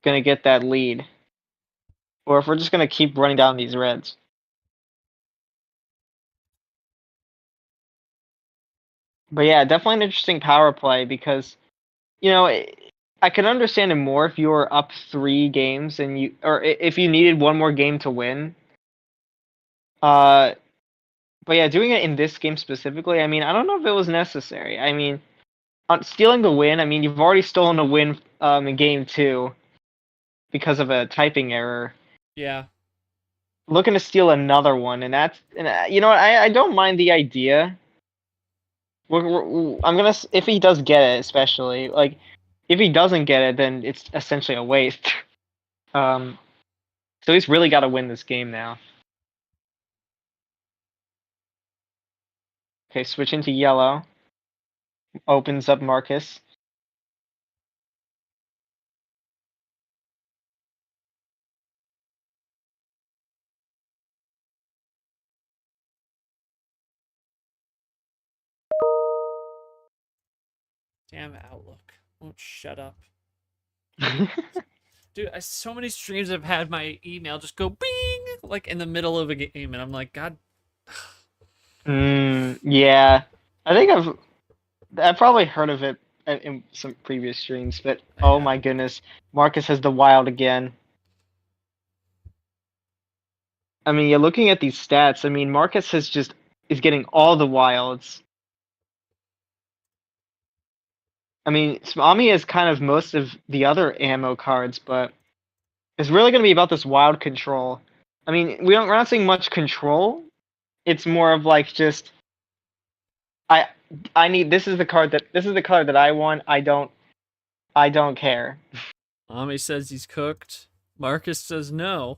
lead, or if we're just gonna keep running down these reds. But yeah, definitely an interesting power play because, I could understand it more if you were up 3 games or if you needed one more game to win. But yeah, doing it in this game specifically, I mean, I don't know if it was necessary. I mean, stealing the win, I mean, you've already stolen a win in game 2 because of a typing error. Yeah. Looking to steal another one, and you know what? I don't mind the idea. If he does get it, especially like if he doesn't get it, then it's essentially a waste. So he's really got to win this game now. Okay, switch into yellow. Opens up Markus. Damn Outlook. Won't shut up. Dude, so many streams have had my email just go bing like in the middle of a game, and I'm like, God. Yeah. I think I've probably heard of it in some previous streams, but oh my goodness, Markus has the wild again. I mean, you're looking at these stats. I mean, Markus is getting all the wilds. I mean, Omii is kind of most of the other ammo cards, but it's really going to be about this wild control. I mean, we're not seeing much control. It's more of like just this is the color that I want. I don't care. Omii says he's cooked. Markus says no.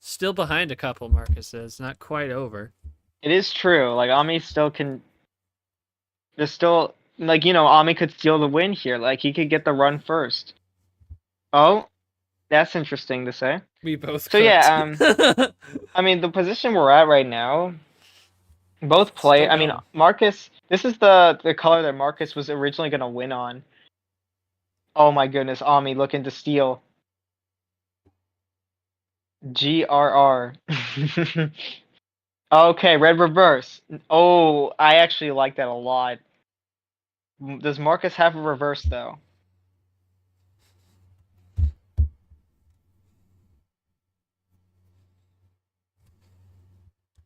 Still behind a couple, Markus says. Not quite over. It is true. Like, Omii still can... There's still... Like, Omii could steal the win here. Like, he could get the run first. Oh, that's interesting to say. We both cooked. So, yeah, I mean, the position we're at right now... Both play... I mean, Markus... This is the color that Markus was originally going to win on. Oh my goodness, Omii looking to steal. GRR. Okay, red reverse. Oh, I actually like that a lot. Does Markus have a reverse, though?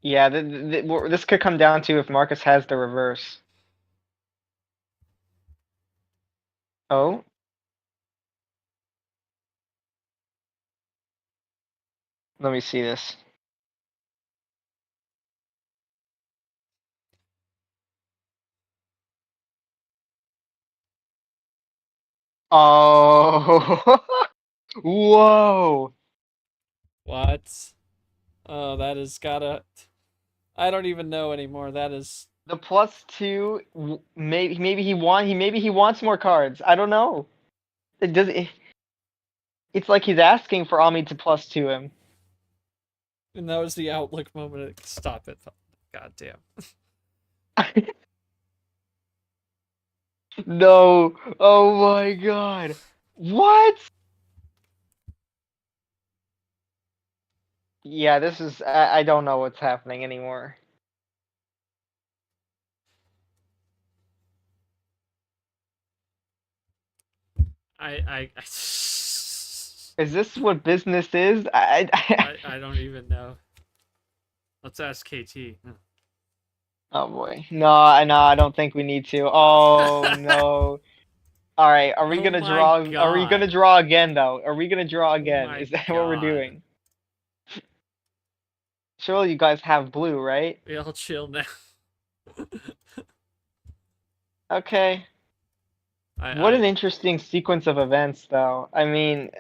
Yeah, this could come down to if Markus has the reverse. Oh? Let me see this. Oh! Whoa! What? Oh, that has gotta... I don't even know anymore. That is... The +2, maybe he wants more cards. I don't know. It's like he's asking for Omii to +2 him. And that was the Outlook moment. Stop it. God damn. No. Oh my god. What? Yeah, this is. I don't know what's happening anymore. Is this what business is? I don't even know. Let's ask KT. Oh boy. No, I don't think we need to. Oh no. All right, are we gonna draw? Are we gonna draw again though? Are we gonna draw again? Is that what we're doing? Surely you guys have blue, right? We all chill now. Okay. What an interesting sequence of events, though. I mean,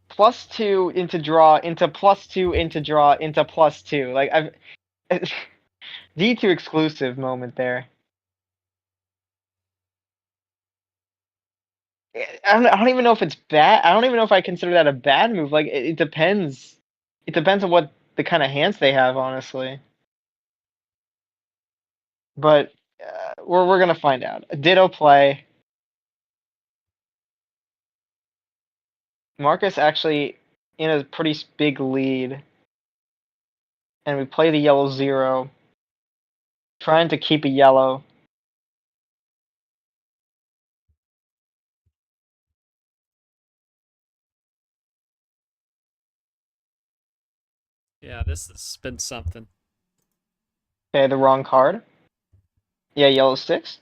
+2 into draw, into +2 into draw, into +2. Like, I've D2 exclusive moment there. I don't even know if it's bad. I don't even know if I consider that a bad move. Like, it depends. It depends on what the kind of hands they have, honestly. But we're gonna find out. A ditto play. Markus actually in a pretty big lead. And we play the yellow 0. Trying to keep a yellow. Yeah, this has been something. Okay, the wrong card. Yeah, yellow 6.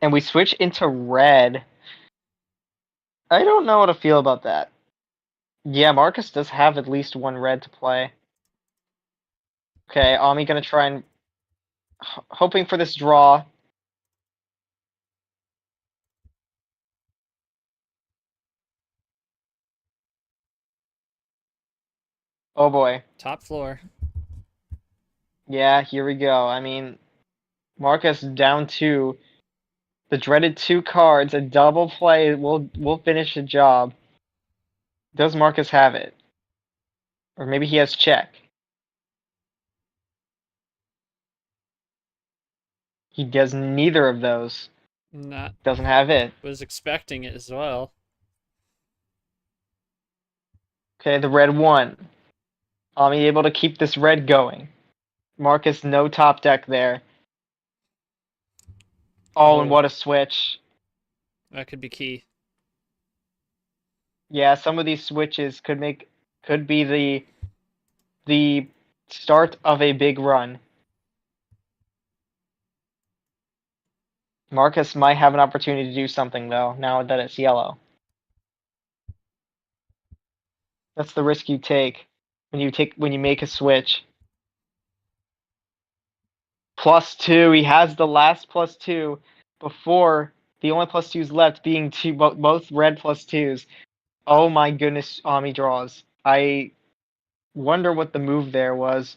And we switch into red. I don't know how to feel about that. Yeah, Markus does have at least one red to play. Okay, Omii gonna try and... hoping for this draw. Oh boy. Top floor. Yeah, here we go. I mean, Markus down 2. The dreaded 2 cards, a double play will finish the job. Does Markus have it? Or maybe he has check. He does neither of those. Doesn't have it. Was expecting it as well. Okay, the red 1. Omii able to keep this red going. Markus, no top deck there. Oh, and what a switch. That could be key. Yeah, some of these switches could be the start of a big run. Markus might have an opportunity to do something though, now that it's yellow. That's the risk you take when you make a switch. +2, he has the last +2 before the only +2s left being both red +2s. Oh my goodness, Omii draws. I wonder what the move there was.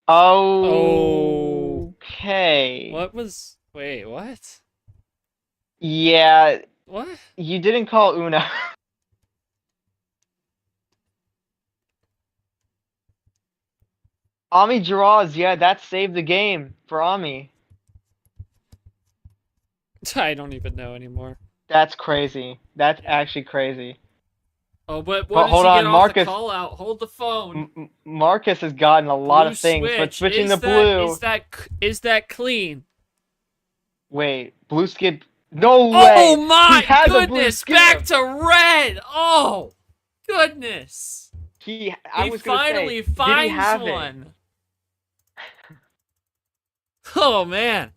Oh. Okay. What was... Wait, what? Yeah. What? You didn't call Uno. Omii draws. Yeah, that saved the game for Omii. I don't even know anymore. That's crazy. That's actually crazy. Oh, but what hold on, Markus. Call out. Hold the phone. Markus has gotten a lot of things, but switching the blue. Is that clean? Wait, blue skip. No way! Oh my goodness! Back to red! Oh, goodness! He finally finds one. Oh man!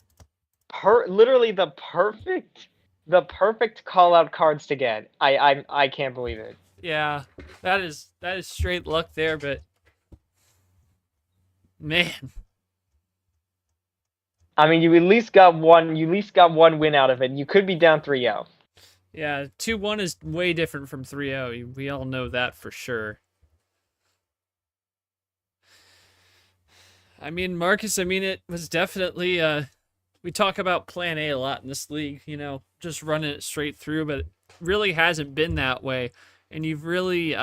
Literally the perfect call out cards to get. I can't believe it. Yeah, that is straight luck there, but man. I mean, you at least got one win out of it. You could be down 3-0. Yeah, 2-1 is way different from 3-0. We all know that for sure. I mean, Markus, it was definitely we talk about plan A a lot in this league, you know, just running it straight through, but it really hasn't been that way. And you've really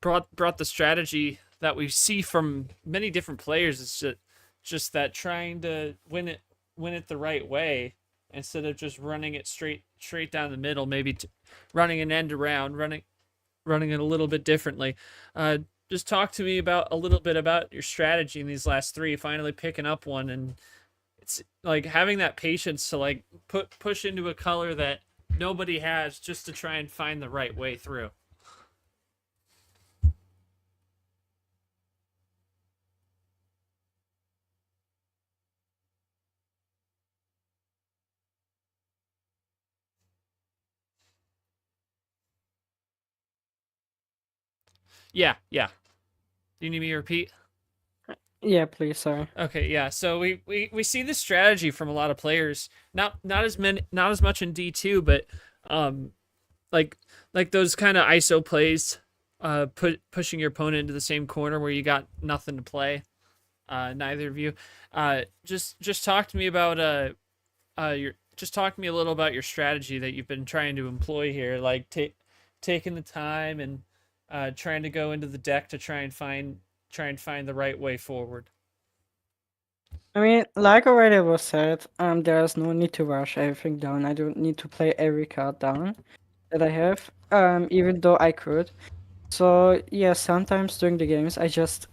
brought the strategy that we see from many different players is just that trying to win it the right way instead of just running it straight down the middle, maybe running an end around, running it a little bit differently. Just talk to me a little bit about your strategy in these last three, finally picking up one, and it's like having that patience to like push into a color that nobody has just to try and find the right way through. Yeah. Do you need me to repeat? Yeah, please, sorry. Okay, yeah. So we see this strategy from a lot of players. Not as much in D2, but like those kind of ISO plays, pushing your opponent into the same corner where you got nothing to play. Neither of you. Just talk to me about talk to me a little about your strategy that you've been trying to employ here, like taking the time and trying to go into the deck to try and find the right way forward. I mean, like already was said, there's no need to rush everything down. I don't need to play every card down that I have, even though I could. So yeah, sometimes during the games I just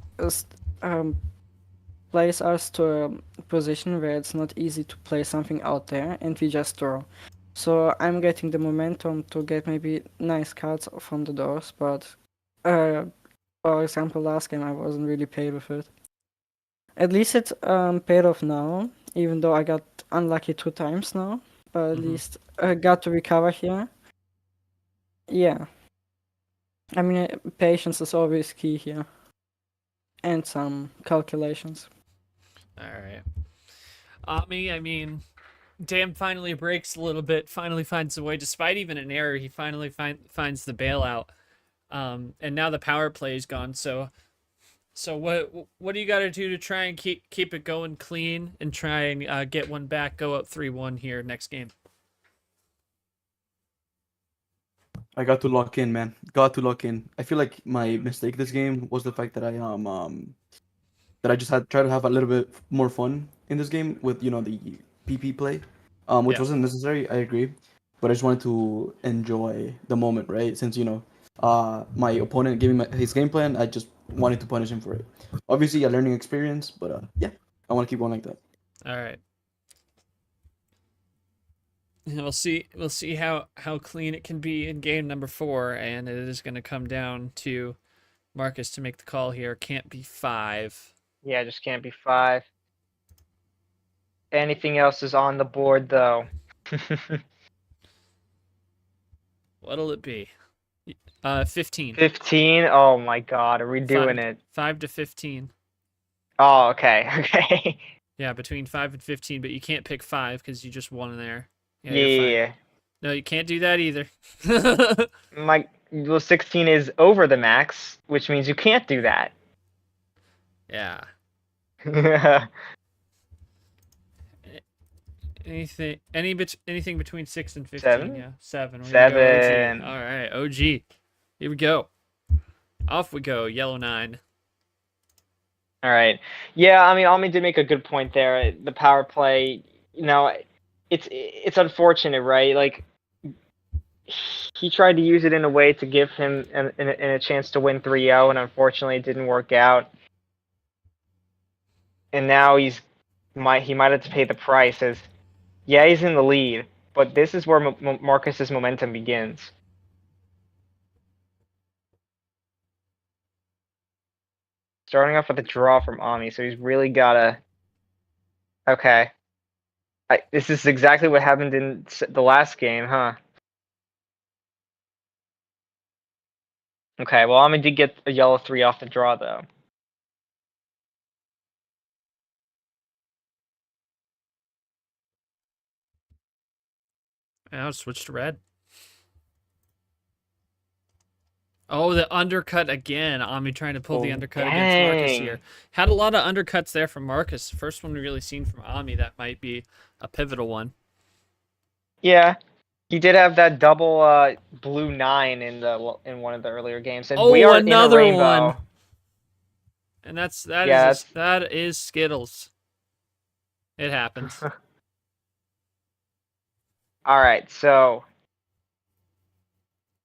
place us to a position where it's not easy to play something out there, and we just draw. So I'm getting the momentum to get maybe nice cards from the doors, but for example, last game I wasn't really paid with it. At least it's paid off now, even though I got unlucky 2 times now. But at least I got to recover here. Yeah. I mean, patience is always key here. And some calculations. Alright. Omii, I mean, Dam finally breaks a little bit, finally finds a way. Despite even an error, he finally finds the bailout. And now the power play is gone, so what do you got to do to try and keep it going clean and try and get one back, go up 3-1 here next game? I got to lock in, man. Got to lock in. I feel like my mistake this game was the fact that I just had tried to have a little bit more fun in this game with the PP play, which wasn't necessary. I agree, but I just wanted to enjoy the moment, right? Since my opponent gave me his game plan, I just wanted to punish him for it. Obviously, a learning experience, but yeah, I want to keep going like that. All right. We'll see how clean it can be in game number 4, and it is going to come down to Markus to make the call here. Can't be 5. Yeah, just can't be 5. Anything else is on the board, though. What'll it be? 15. 15? Oh my god, are we doing it? 5 to 15. Oh, okay, okay. Yeah, between 5 and 15, but you can't pick 5 because you just won there. Yeah. No, you can't do that either. Well, 16 is over the max, which means you can't do that. Yeah. Anything between 6 and 15? 7? Yeah, 7. 7. All right, OG. Here we go. Off we go. Yellow 9. All right. Yeah, I mean, Omii did make a good point there. The power play, it's unfortunate, right? Like, he tried to use it in a way to give him a chance to win 3-0, and unfortunately it didn't work out. And now he might have to pay the price, as yeah, he's in the lead, but this is where Markus's momentum begins. Starting off with a draw from Omii, so he's really gotta. Okay. This is exactly what happened in the last game, huh? Okay, well, Omii did get a yellow 3 off the draw, though. Now it's switched to red. Oh, the undercut again. Omii trying to pull the undercut against Markus here. Had a lot of undercuts there from Markus. First one we really seen from Omii. That might be a pivotal one. Yeah, he did have that double blue 9 in one of the earlier games, and we are another in a rainbow. One. And that is Skittles. It happens. All right, so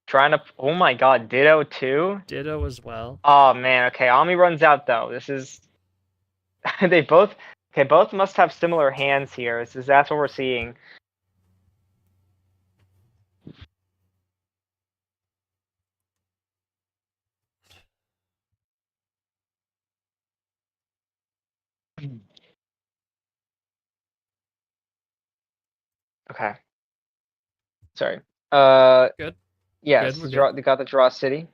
trying to. Oh my God, Ditto too. Ditto as well. Oh man. Okay, Omii runs out though. This is. They both. Okay, both must have similar hands here. That's what we're seeing. Okay. Sorry. Good. Yes. Good, They got the draw city.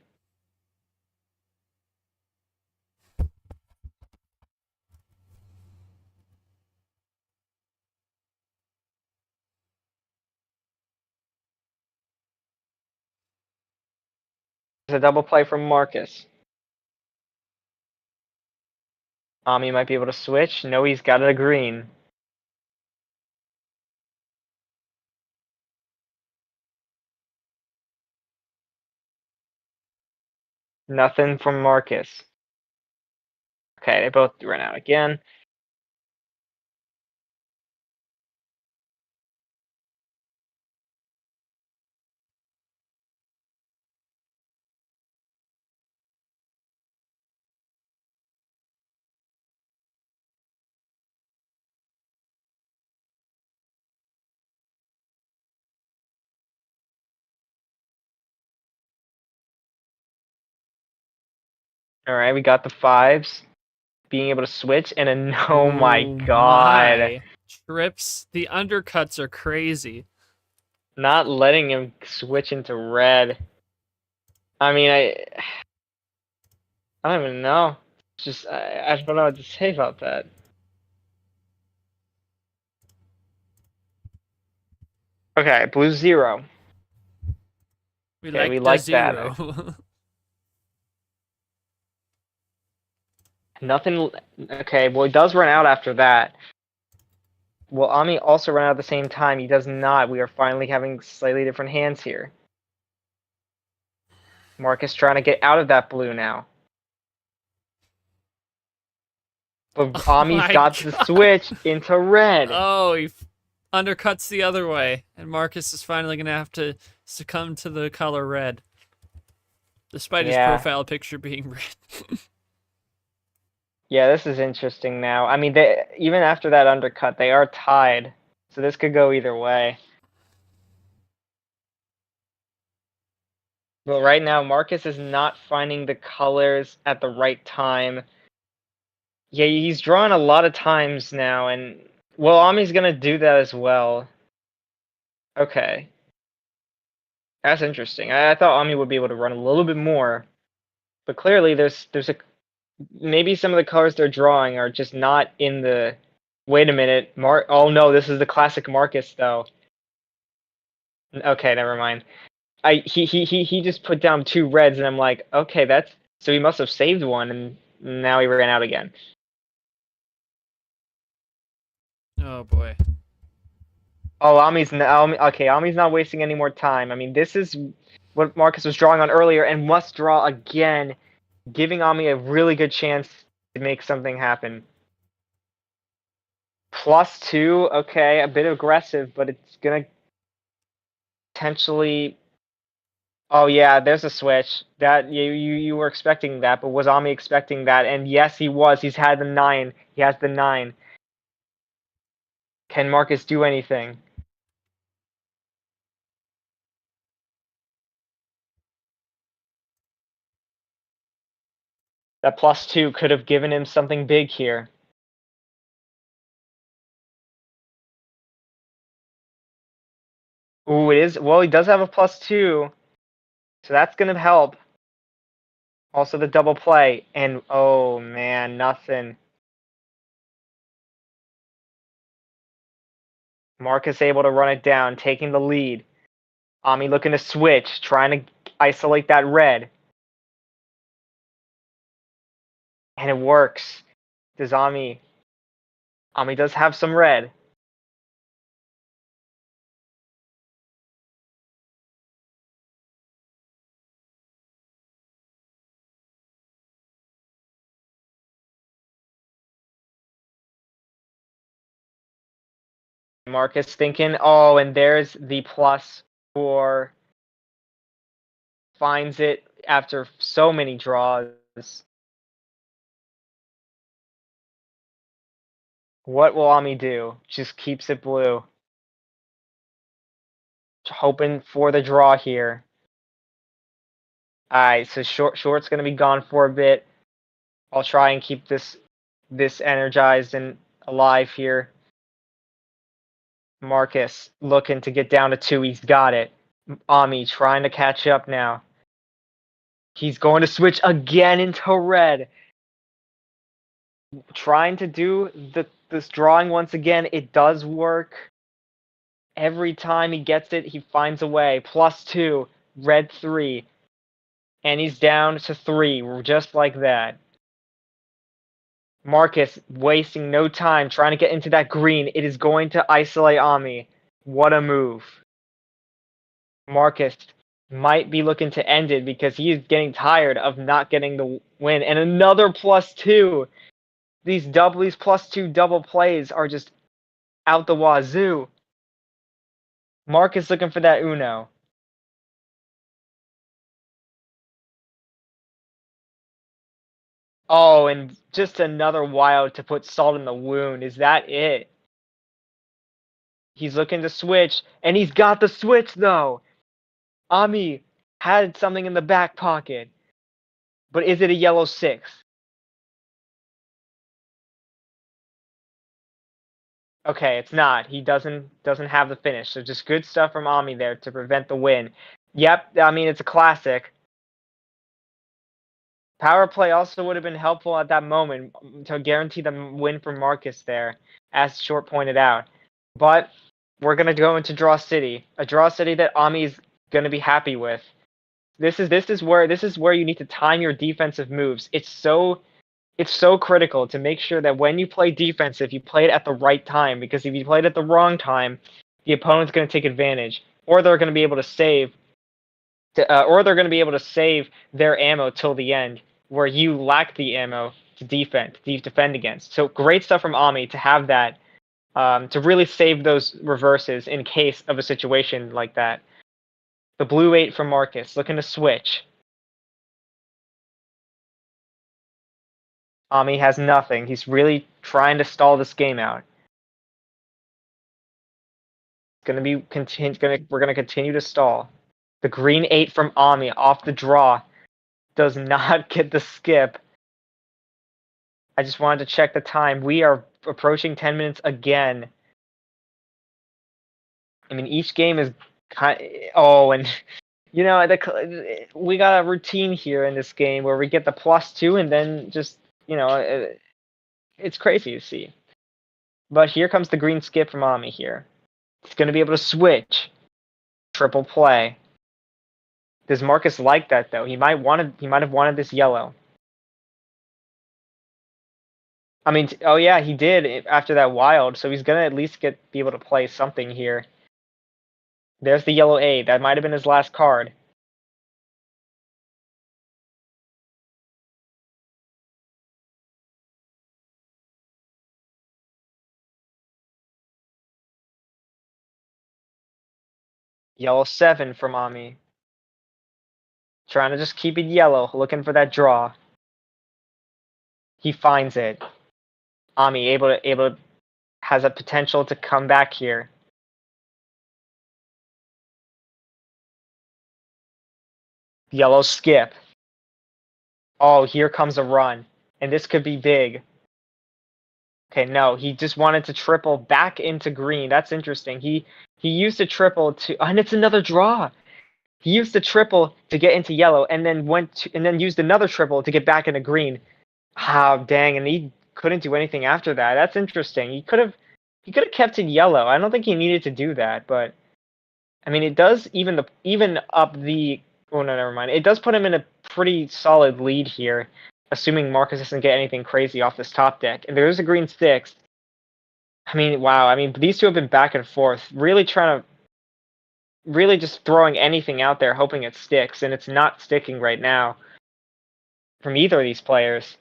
It's a double play from Markus. Omii might be able to switch. No, he's got a green. Nothing from Markus. Okay, they both ran out again. All right, we got the fives. Being able to switch and oh my God. My. Trips. The undercuts are crazy. Not letting him switch into red. I mean, I don't even know. It's just I don't know what to say about that. Okay, blue 0. We Okay, like that. zero. Nothing. Okay, well, he does run out after that. Will Omii also run out at the same time? He does not. We are finally having slightly different hands here. Markus trying to get out of that blue now. But Omii's got the switch into red. Oh, he undercuts the other way. And Markus is finally going to have to succumb to the color red. Despite his profile picture being red. Yeah, this is interesting now. I mean, even after that undercut, they are tied. So this could go either way. But right now, Markus is not finding the colors at the right time. Yeah, he's drawn a lot of times now, and well, Omii's gonna do that as well. Okay. That's interesting. I thought Omii would be able to run a little bit more. But clearly there's a maybe some of the colors they're drawing are just not in the. Wait a minute, oh no, this is the classic Markus though. Okay, never mind. He just put down 2 reds, and I'm like, okay, so he must have saved one, and now he ran out again. Oh boy. Oh, Omii's not wasting any more time. I mean, this is what Markus was drawing on earlier, and must draw again, giving Omii a really good chance to make something happen. +2, okay, a bit aggressive, but it's gonna potentially. Oh yeah, there's a switch. That you were expecting that, but was Omii expecting that? And yes, he was. He's had the 9. He has the 9. Can Markus do anything? That +2 could have given him something big here. Ooh, it is. Well, he does have a +2, so that's gonna help. Also the double play, and oh man, nothing. Markus able to run it down, taking the lead. Omii looking to switch, trying to isolate that red. And it works. Does Omii does have some red. Markus thinking, oh, and there's the plus for... Finds it after so many draws. What will Omii do? Just keeps it blue. Hoping for the draw here. Alright, so short's gonna be gone for a bit. I'll try and keep this energized and alive here. Markus looking to get down to 2. He's got it. Omii trying to catch up now. He's going to switch again into red. Trying to do this drawing once again. It does work. Every time he gets it, he finds a way. +2, red 3. And he's down to 3, just like that. Markus wasting no time trying to get into that green. It is going to isolate Omii. What a move. Markus might be looking to end it because he is getting tired of not getting the win. And another +2. These +2 double plays are just out the wazoo. Markus looking for that Uno. Oh, and just another wild to put salt in the wound. Is that it? He's looking to switch, and he's got the switch, though. Omii had something in the back pocket. But is it a yellow 6? Okay, it's not. He doesn't have the finish. So just good stuff from Omii there to prevent the win. Yep, I mean, it's a classic. Power play also would have been helpful at that moment to guarantee the win for Markus there, as Short pointed out. But we're going to go into Draw City, a Draw City that Omii's going to be happy with. This is where you need to time your defensive moves. It's so critical to make sure that when you play defensive, you play it at the right time, because if you play it at the wrong time, the opponent's going to take advantage, or they're going to be able to save their ammo till the end, where you lack the ammo to defend against. So great stuff from Omii to have that, to really save those reverses in case of a situation like that. The blue 8 from Markus, looking to switch. Omii has nothing. He's really trying to stall this game out. We're gonna continue to stall. The green 8 from Omii off the draw does not get the skip. I just wanted to check the time. We are approaching 10 minutes again. I mean, each game is and you know, we got a routine here in this game where we get the +2 and then just, you know, it's crazy to see. But here comes the green skip from Omii here. He's going to be able to switch. Triple play. Does Markus like that, though? He might have wanted this yellow. I mean, oh yeah, he did after that wild, so he's going to at least be able to play something here. There's the yellow 8. That might have been his last card. Yellow 7 from Omii. Trying to just keep it yellow, looking for that draw. He finds it. Omii has a potential to come back here. Yellow skip. Oh, here comes a run. And this could be big. Okay, no, he just wanted to triple back into green. That's interesting. He used a triple to, and it's another draw. He used the triple to get into yellow, and then used another triple to get back into green. Ah, dang, and he couldn't do anything after that. That's interesting. He could have kept it yellow. I don't think he needed to do that, but I mean, it does even up the. Oh no, never mind. It does put him in a pretty solid lead here, assuming Markus doesn't get anything crazy off this top deck. And there is a green 6. I mean, wow. I mean, these two have been back and forth, really just throwing anything out there, hoping it sticks, and it's not sticking right now from either of these players.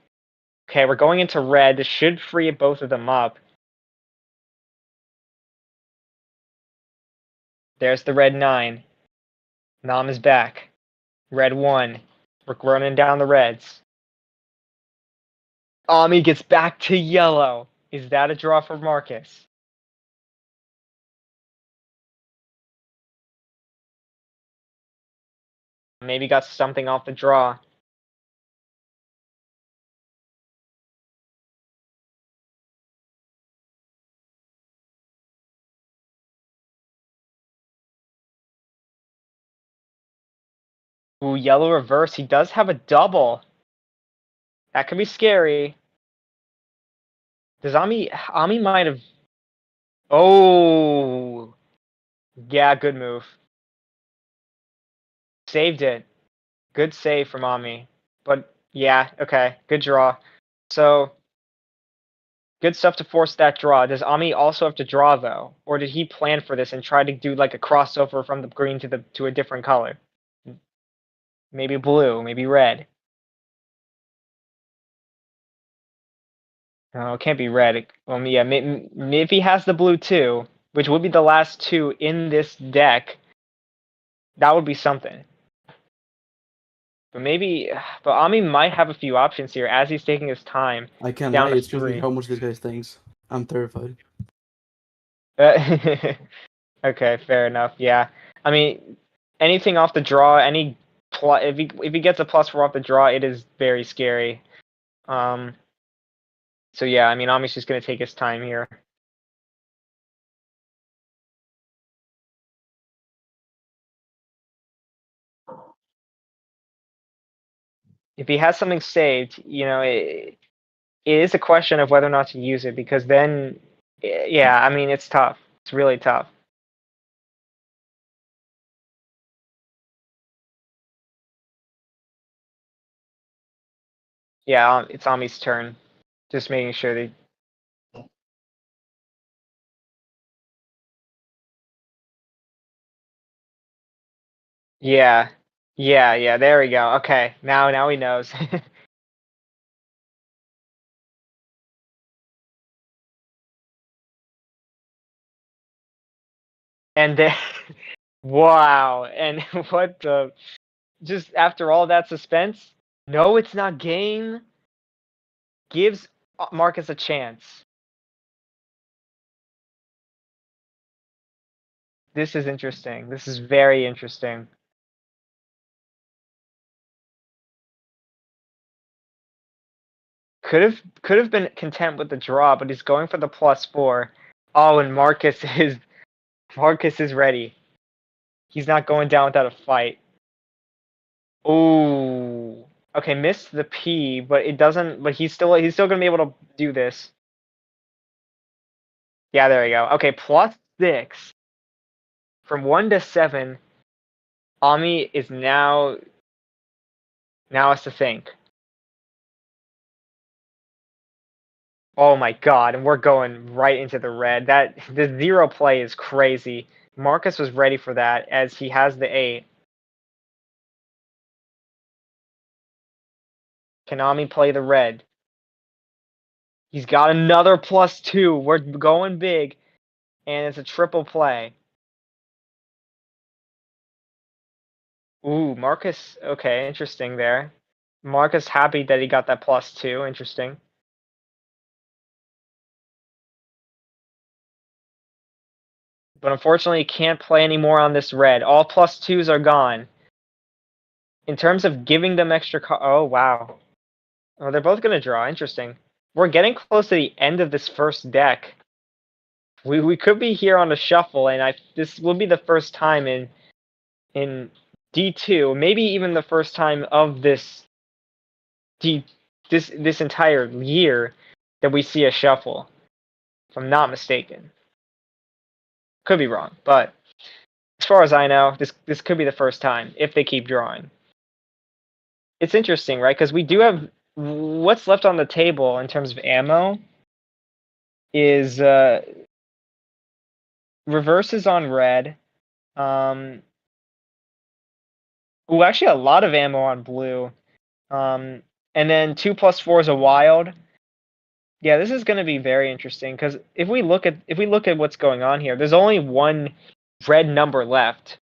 Okay, we're going into red. This should free both of them up. There's the red 9. Nam is back. Red 1. We're running down the reds. Omii gets back to yellow. Is that a draw for Markus? Maybe got something off the draw. Ooh, yellow reverse. He does have a double. That could be scary. Does Omii might have... Oh! Yeah, good move. Saved it. Good save from Omii. But, yeah, okay. Good draw. So, good stuff to force that draw. Does Omii also have to draw, though? Or did he plan for this and try to do, like, a crossover from the green to a different color? Maybe blue, maybe red. No, it can't be red. Well, yeah, maybe if he has the blue too, which would be the last 2 in this deck, that would be something. But Omii might have a few options here as he's taking his time. I can't lie, it's just how much this guy thinks. I'm terrified. Okay, fair enough. Yeah, I mean, anything off the draw, if he gets a +4 off the draw, it is very scary. So yeah, I mean, Omii's just gonna take his time here. If he has something saved, you know, it is a question of whether or not to use it, because then, yeah, I mean, it's tough. It's really tough. Yeah, it's Omii's turn. Just making sure that... Yeah, there we go. Okay, now he knows. And then, wow, and what the... Just after all that suspense, no, it's not game. Gives Markus a chance. This is interesting. This is very interesting. Could have been content with the draw, but he's going for the +4. Oh, and Markus is ready. He's not going down without a fight. Ooh. Okay, missed the P, but it doesn't. But he's still gonna be able to do this. Yeah, there we go. Okay, +6 from 1 to 7. Omii is now has to think. Oh my god, and we're going right into the red. The 0 play is crazy. Markus was ready for that as he has the 8. Can Omii play the red? He's got another +2. We're going big, and it's a triple play. Ooh, Markus. Okay, interesting there. Markus happy that he got that +2. Interesting. But unfortunately, he can't play anymore on this red. All +2s are gone. In terms of giving them extra... Oh, wow. Oh, they're both going to draw. Interesting. We're getting close to the end of this first deck. We could be here on a shuffle, and this will be the first time in D2, maybe even the first time of this entire year that we see a shuffle, if I'm not mistaken. Could be wrong, but as far as I know, this could be the first time if they keep drawing. It's interesting, right? Because we do have what's left on the table in terms of ammo is reverses on red. Ooh, actually a lot of ammo on blue. And then 2 +4 is a wild. Yeah, this is going to be very interesting because if we look at what's going on here, there's only one red number left.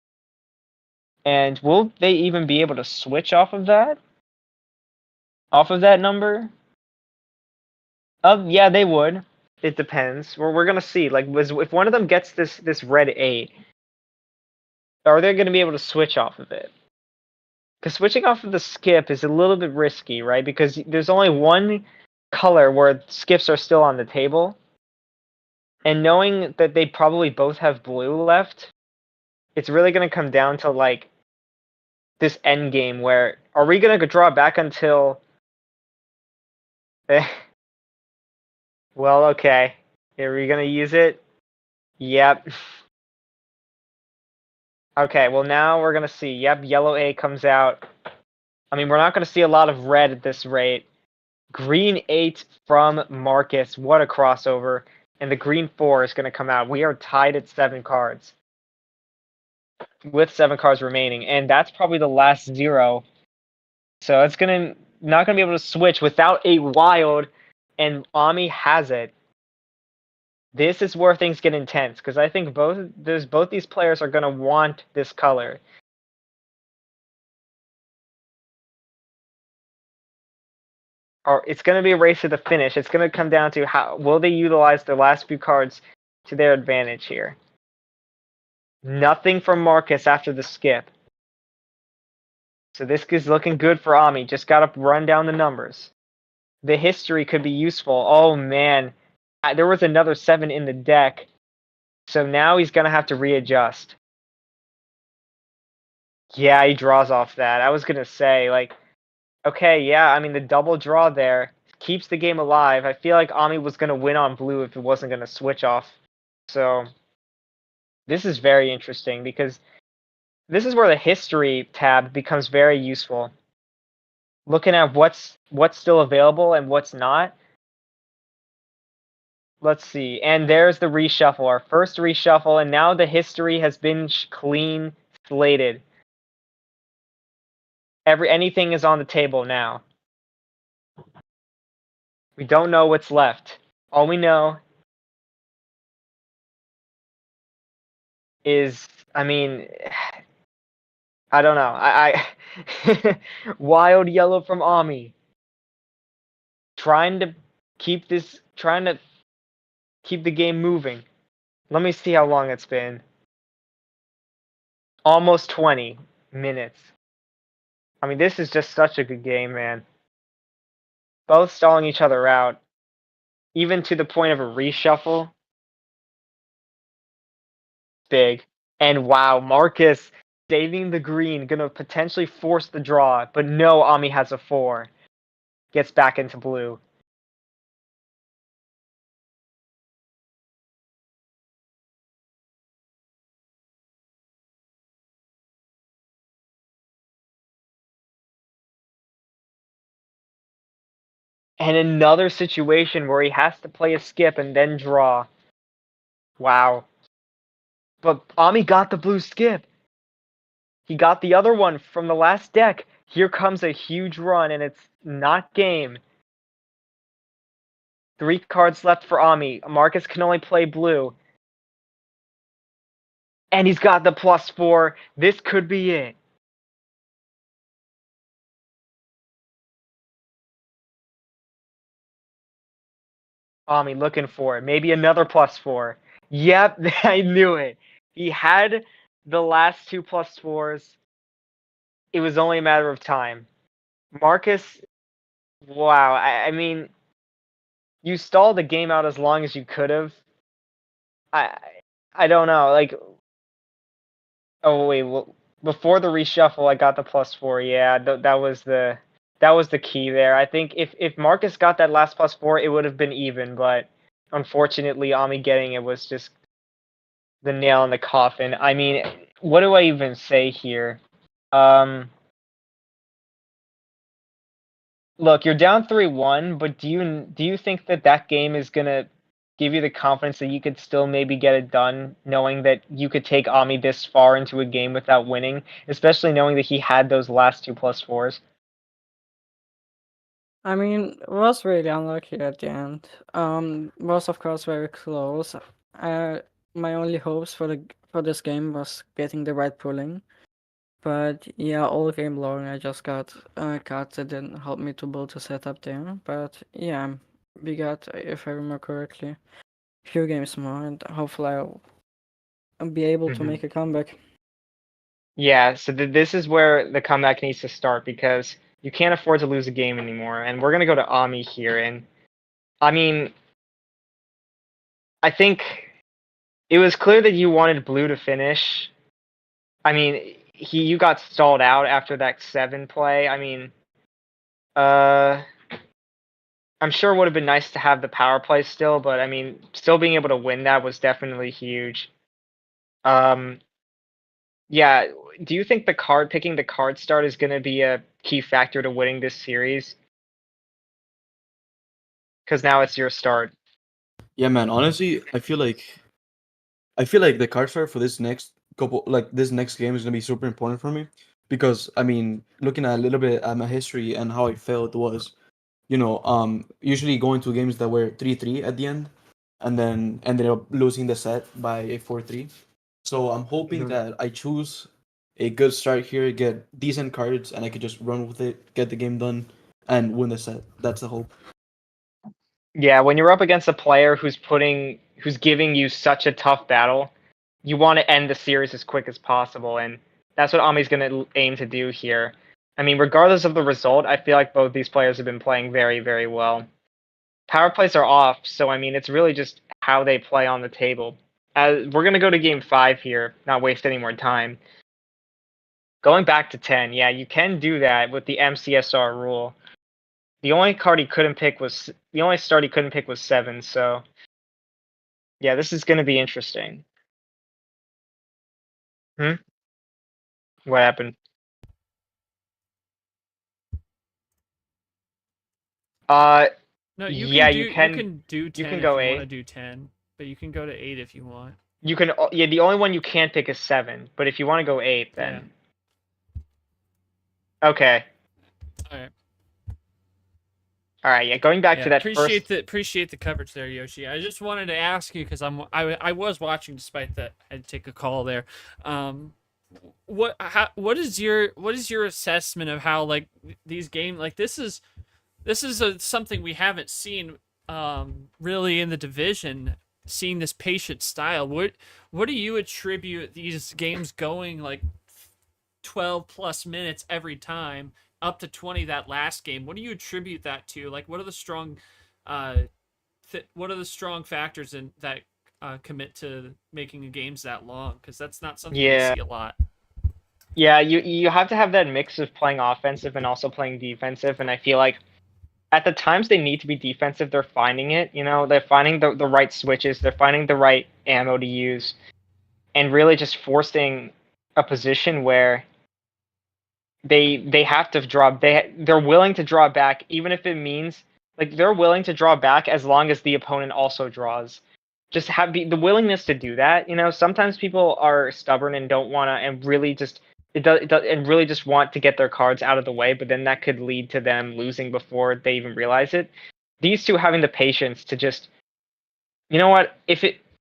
And will they even be able to switch off of that? Off of that number? Yeah, they would. It depends. We're gonna see. Like, if one of them gets this red 8, are they gonna be able to switch off of it? Because switching off of the skip is a little bit risky, right? Because there's only one color where skips are still on the table. And knowing that they probably both have blue left, it's really going to come down to, like, this end game where, are we going to draw back until... Well, okay. Are we going to use it? Yep. Okay, well now we're going to see. Yep, yellow A comes out. I mean, we're not going to see a lot of red at this rate. Green 8 from Markus. What a crossover. And the green 4 is going to come out. We are tied at 7 cards. With 7 cards remaining. And that's probably the last 0. So it's not going to be able to switch without a wild. And Omii has it. This is where things get intense. Because I think both these players are going to want this color. Or it's going to be a race to the finish. It's going to come down to how will they utilize the last few cards to their advantage here. Nothing from Markus after the skip. So this is looking good for Omii. Just got to run down the numbers. The history could be useful. Oh, man. There was another 7 in the deck. So now he's going to have to readjust. Yeah, he draws off that. I was going to say, like, okay, yeah, I mean, the double draw there keeps the game alive. I feel like Omii was going to win on blue if it wasn't going to switch off. So this is very interesting because this is where the history tab becomes very useful. Looking at what's still available and what's not. Let's see. And there's the reshuffle, our first reshuffle, and now the history has been clean slated. Anything is on the table now. We don't know what's left. All we know is, I mean, I don't know. I wild yellow from Omii. Trying to keep the game moving. Let me see how long it's been. Almost 20 minutes. I mean, this is just such a good game, man. Both stalling each other out. Even to the point of a reshuffle. Big. And wow, Markus saving the green. Gonna potentially force the draw. But no, Omii has a 4. Gets back into blue. And another situation where he has to play a skip and then draw. Wow. But Omii got the blue skip. He got the other one from the last deck. Here comes a huge run, and it's not game. 3 cards left for Omii. Markus can only play blue. And he's got the +4. This could be it. Omii looking for it. Maybe another +4. Yep, I knew it. He had the last 2 +4s. It was only a matter of time. Markus, wow. I mean, you stalled the game out as long as you could have. I don't know. Like, oh wait, well, before the reshuffle, I got the +4. Yeah, that was the key there. I think if Markus got that last +4, it would have been even. But unfortunately, Omii getting it was just the nail in the coffin. I mean, what do I even say here? Look, you're down 3-1, but do you think that game is gonna give you the confidence that you could still maybe get it done, knowing that you could take Omii this far into a game without winning, especially knowing that he had those last 2 +4s? I mean, it was really unlucky at the end. Was of course very close. my only hopes for this game was getting the right pulling. But yeah, all game long I just got cards that didn't help me to build a setup there. But yeah, we got, if I remember correctly, few games more, and hopefully I'll be able to make a comeback. Yeah, so this is where the comeback needs to start because you can't afford to lose a game anymore. And we're gonna go to Omii here, and I mean, I think it was clear that you wanted blue to finish. I mean, you got stalled out after that 7 play. I mean, I'm sure it would have been nice to have the power play still, but I mean, still being able to win that was definitely huge. Yeah, do you think picking the card start is going to be a key factor to winning this series? Because now it's your start. Yeah, man. Honestly, I feel like the card start for this next this next game is gonna be super important for me because I mean, looking at a little bit at my history and how I felt was, usually going to games that were 3-3 at the end, and then ended up losing the set by a 4-3. So I'm hoping that I choose a good start here, get decent cards, and I could just run with it, get the game done, and win the set. That's the hope. Yeah, when you're up against a player who's giving you such a tough battle, you want to end the series as quick as possible, and that's what Omii's going to aim to do here. I mean, regardless of the result, I feel like both these players have been playing very, very well. Power plays are off, so I mean, it's really just how they play on the table. We're going to go to game 5 here, not waste any more time. Going back to 10, yeah, you can do that with the MCSR rule. The only start he couldn't pick was 7, so yeah, this is going to be interesting. What happened? No, you yeah, can do 10 if go you 8. want to do 10, but you can go to 8 if you want. You can the only one you can't pick is 7, but if you want to go 8 then okay. All right, yeah, going back to that appreciate the coverage there, Yoshi. I just wanted to ask you because I was watching despite that I had to take a call there. What is your assessment of how like these games like this is something we haven't seen really in the division, seeing this patient style. What do you attribute these games going like 12 plus minutes every time, up to 20 that last game? What do you attribute that to? Like, what are the strong factors in that commit to making games that long? Because that's not something we see a lot. Yeah, you have to have that mix of playing offensive and also playing defensive, and I feel like at the times they need to be defensive, they're finding it. They're finding the right switches, they're finding the right ammo to use, and really just forcing a position where they have to draw. They're willing to draw back, even if it means like they're willing to draw back as long as the opponent also draws. Just have the willingness to do that. Sometimes people are stubborn and don't want to, and really just and really just want to get their cards out of the way, but then that could lead to them losing before they even realize it. These two having the patience to just, you know what,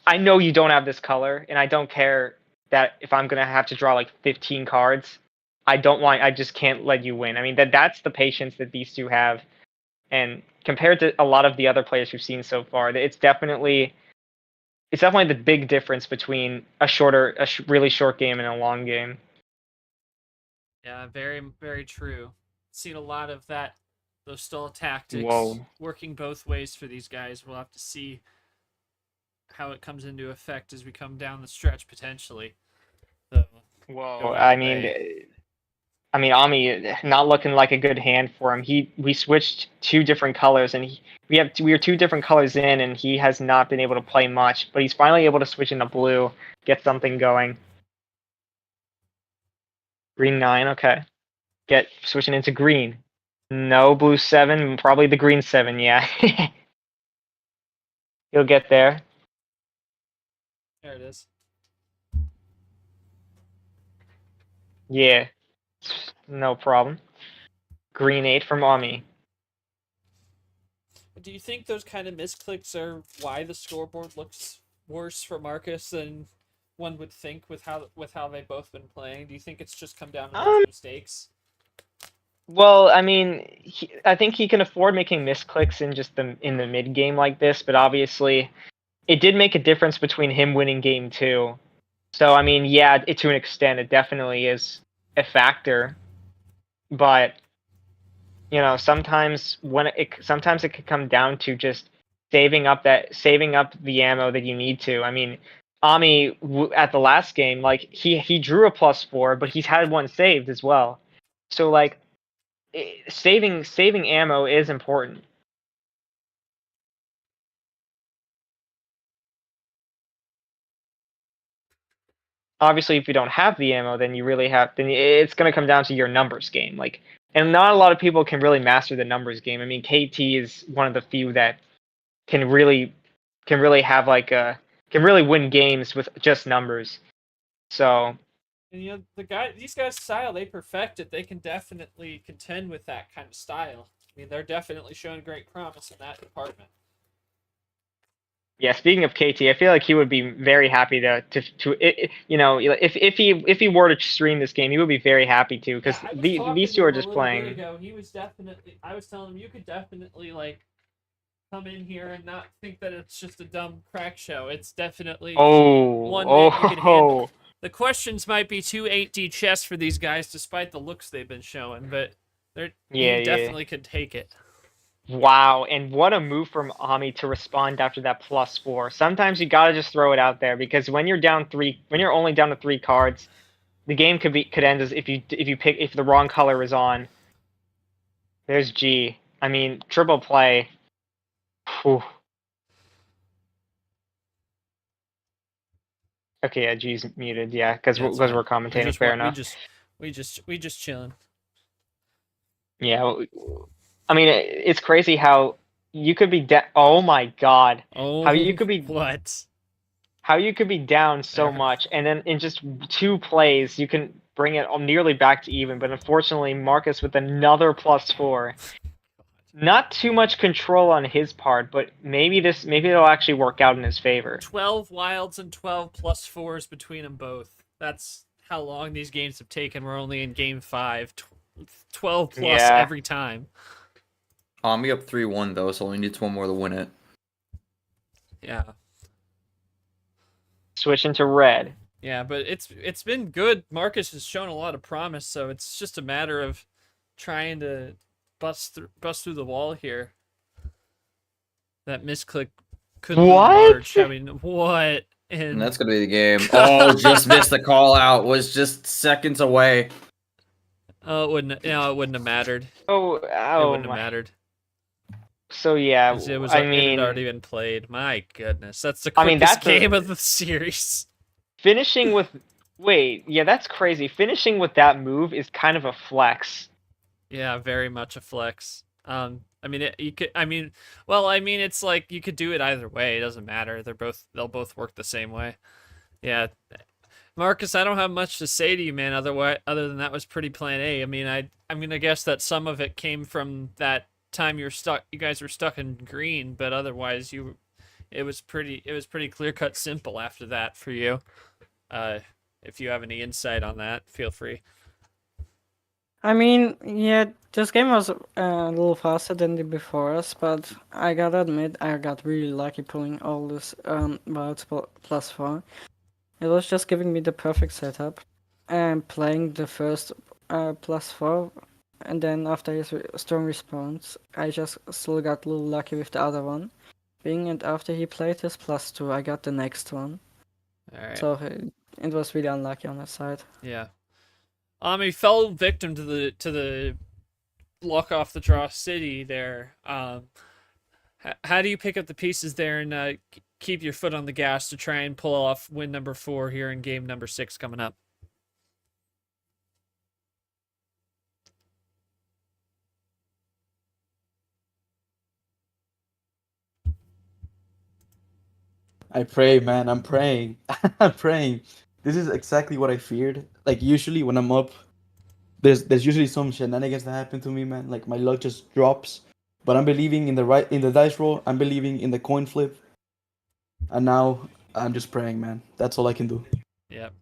I know you don't have this color, and I don't care that if I'm gonna have to draw like 15 cards, I just can't let you win. I mean that's the patience that these two have, and compared to a lot of the other players we've seen so far, it's definitely the big difference between a really short game and a long game. Yeah, very, very true. Seen a lot of that, those stall tactics working both ways for these guys. We'll have to see how it comes into effect as we come down the stretch potentially. So, I mean, Omii not looking like a good hand for him. We switched 2 different colors, and we are 2 different colors in, and he has not been able to play much. But he's finally able to switch into blue, get something going. Green 9, okay. Switching into green. No, blue 7, probably the green 7. Yeah, he'll get there. There it is. Yeah, no problem. Green 8 from Omii. Do you think those kind of misclicks are why the scoreboard looks worse for Markus than one would think with how they've both been playing? Do you think it's just come down to those mistakes? Well, I mean, I think he can afford making misclicks in the mid game like this, but obviously, it did make a difference between him winning game 2. So I mean, yeah, to an extent, it definitely is a factor, but sometimes it could come down to just saving up the ammo that you need to. I mean, Omii at the last game, like he drew a +4, but he's had one saved as well. So like, saving ammo is important. Obviously, if you don't have the ammo, then it's going to come down to your numbers game. Like, and not a lot of people can really master the numbers game. I mean, KT is one of the few that can really have can really win games with just numbers. So, and these guys' style, they perfect it. They can definitely contend with that kind of style. I mean, they're definitely showing great promise in that department. Yeah, speaking of KT, I feel like he would be very happy if he were to stream this game, he would be very happy to, because these two are just playing. Ago, he was definitely. I was telling him you could definitely come in here and not think that it's just a dumb crack show. It's definitely one that you can handle. The questions might be too 8D chess for these guys, despite the looks they've been showing, but he definitely could take it. Wow, and what a move from Omii to respond after that +4. Sometimes you gotta just throw it out there, because when you're only down to 3 cards, the game could end as if the wrong color is on. There's G. I mean, triple play. Whew. Okay, yeah, G's muted. Yeah, because we're commentating. Fair enough. We just chilling. Yeah. I mean, it's crazy how you could be oh my god. How you could be How you could be down so much, and then in just 2 plays you can bring it nearly back to even. But unfortunately, Markus with another +4. Not too much control on his part, but maybe it'll actually work out in his favor. 12 wilds and 12 +4s between them both. That's how long these games have taken. We're only in game 5. 12 plus every time. Omii up 3-1 though, so only needs one more to win it. Yeah. Switching to red. Yeah, but it's been good. Markus has shown a lot of promise, so it's just a matter of trying to bust through the wall here. That misclick could be large. I mean, what? And that's gonna be the game. Oh, just missed the call out. Was just seconds away. Oh, it wouldn't have mattered. It wouldn't have mattered. So yeah, it had already been played. My goodness, that's the quickest game of the series. Finishing with that's crazy. Finishing with that move is kind of a flex. Yeah, very much a flex. I mean, it's like you could do it either way. It doesn't matter. They'll both work the same way. Yeah, Markus, I don't have much to say to you, man. Other than that was pretty plan A. I mean, I guess that some of it came from that time you guys were stuck in green, but otherwise it was pretty clear cut simple after that for you. If you have any insight on that, feel free. I mean, yeah, this game was a little faster than the before us, but I gotta admit I got really lucky pulling all this wilds +4. It was just giving me the perfect setup and playing the first +4, and then after his strong response, I just still got a little lucky with the other one. And after he played his +2, I got the next one. Alright. So it was really unlucky on that side. Yeah. Omii fell victim to the luck off the draw city there. How do you pick up the pieces there and keep your foot on the gas to try and pull off win number 4 here in game number 6 coming up? I pray, man. I'm praying. I'm praying. This is exactly what I feared. Like, usually when I'm up, there's usually some shenanigans that happen to me, man. Like, my luck just drops. But I'm believing in the dice roll. I'm believing in the coin flip. And now I'm just praying, man. That's all I can do. Yep.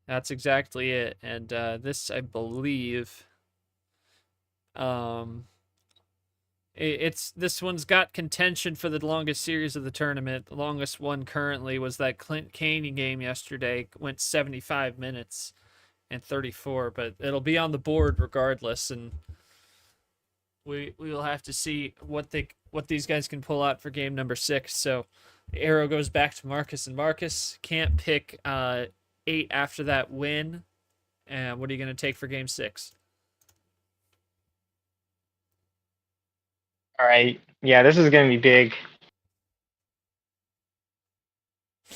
That's exactly it. And this, I believe, this one's got contention for the longest series of the tournament. The longest one currently was that Clint Caney game yesterday. Went 75 minutes and 34, but it'll be on the board regardless, and we will have to see what these guys can pull out for game number 6. So the arrow goes back to Markus, and Markus can't pick 8 after that win. And what are you going to take for game 6? All right. Yeah, this is going to be big.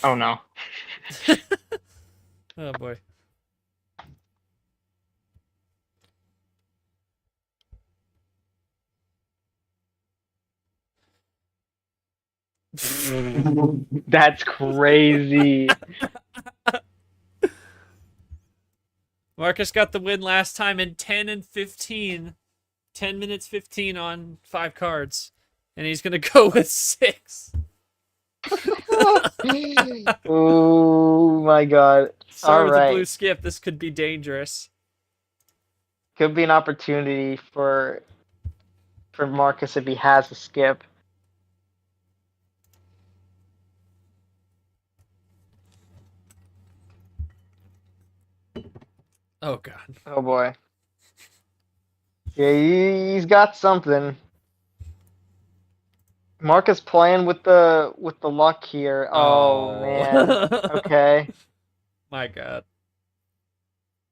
Oh, no. Oh, boy. That's crazy. Markus got the win last time in 10 and 15. 10 minutes 15 on 5 cards. And he's going to go with 6. Oh my god. Sorry with the blue skip. This could be dangerous. Could be an opportunity for Markus if he has a skip. Oh god. Oh boy. Yeah, he's got something. Markus playing with the luck here. Oh man. Okay. My god.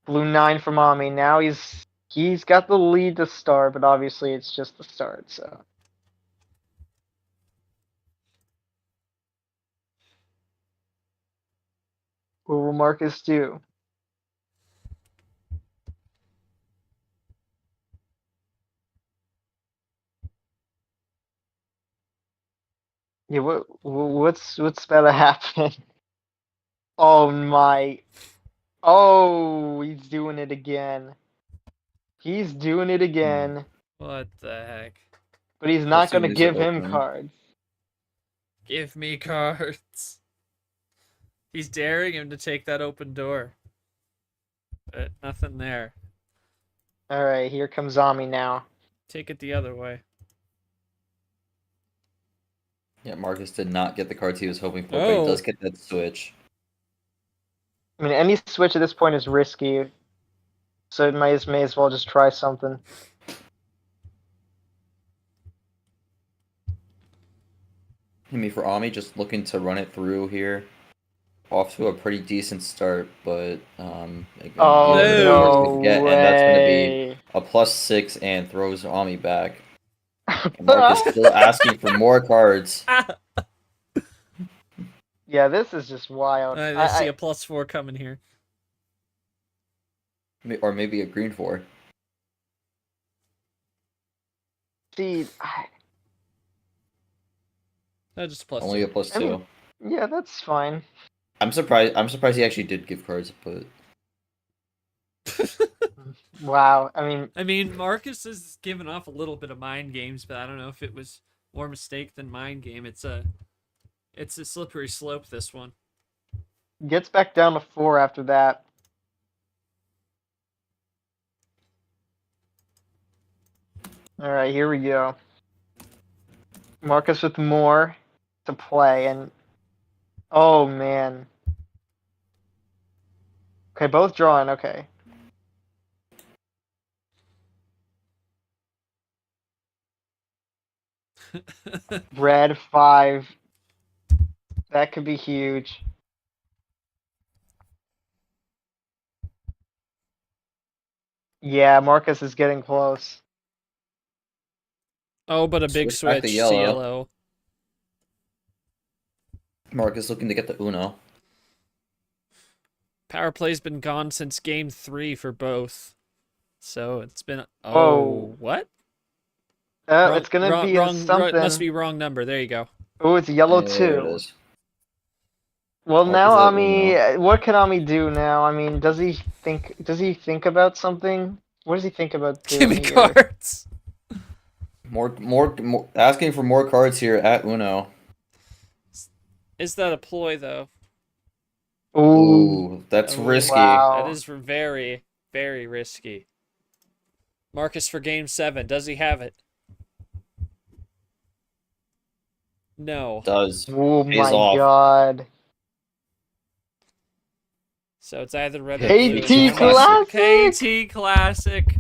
Blue 9 from Omii. Now he's got the lead to start, but obviously it's just the start, so. What will Markus do? Yeah, what's about to happen? Oh my. Oh, he's doing it again. He's doing it again. What the heck? But he's not going to give him cards. Give me cards. He's daring him to take that open door. But nothing there. Alright, here comes Omii now. Take it the other way. Yeah, Markus did not get the cards he was hoping for, but he does get that switch. I mean, any switch at this point is risky, so it may as well just try something. I mean, for Omii, just looking to run it through here. Off to a pretty decent start, but again, oh, no way. And that's going to be a +6 and throws Omii back. And Markus still asking for more cards. Yeah, this is just wild. I see a +4 coming here. Or maybe a green 4. See, Just a +2. Only a +2. I mean, yeah, that's fine. I'm surprised he actually did give cards, but wow. I mean, Markus is giving off a little bit of mind games, but I don't know if it was more mistake than mind game. It's a slippery slope, this one. Gets back down to 4 after that. All right, here we go. Markus with more to play, and oh man. Okay, both drawing. Okay. Red 5. That could be huge. Yeah, Markus is getting close. Oh, but a big switch. CLO. Markus looking to get the Uno. Power play's been gone since game 3 for both. So it's been... Oh. What? It's going to be something. Must be wrong number. There you go. Oh, it's yellow 2. Well, now Omii, what can Omii do now? I mean, does he think about something? What does he think about doing? Give me cards. More asking for more cards here at Uno. Is that a ploy, though? Ooh, that's risky. Wow. That is very, very risky. Markus for game 7. Does he have it? No. Does. Oh Pays my off. god. So it's either red or Okay, blue. KT Classic! KT Classic.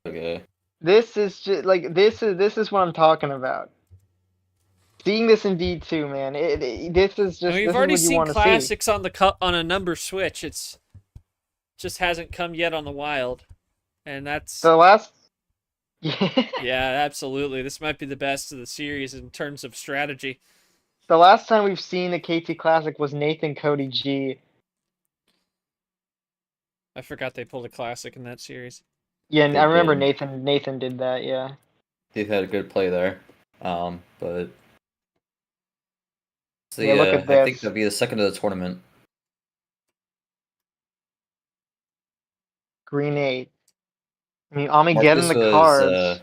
Okay. This is just like this is what I'm talking about. Seeing this in D2, man. This is just And we've this already is what you seen want to see. classics on on a number switch. It's just hasn't come yet on the wild. And that's The last yeah, absolutely. This might be the best of the series in terms of strategy. The last time we've seen the KT Classic was Nathan Cody G. I forgot they pulled a classic in that series. Yeah, They I remember did. Nathan did that, yeah. They've had a good play there. But so Yeah, look at I this. think that'll be the second of the tournament. Green 8. I mean, Omii getting the cards.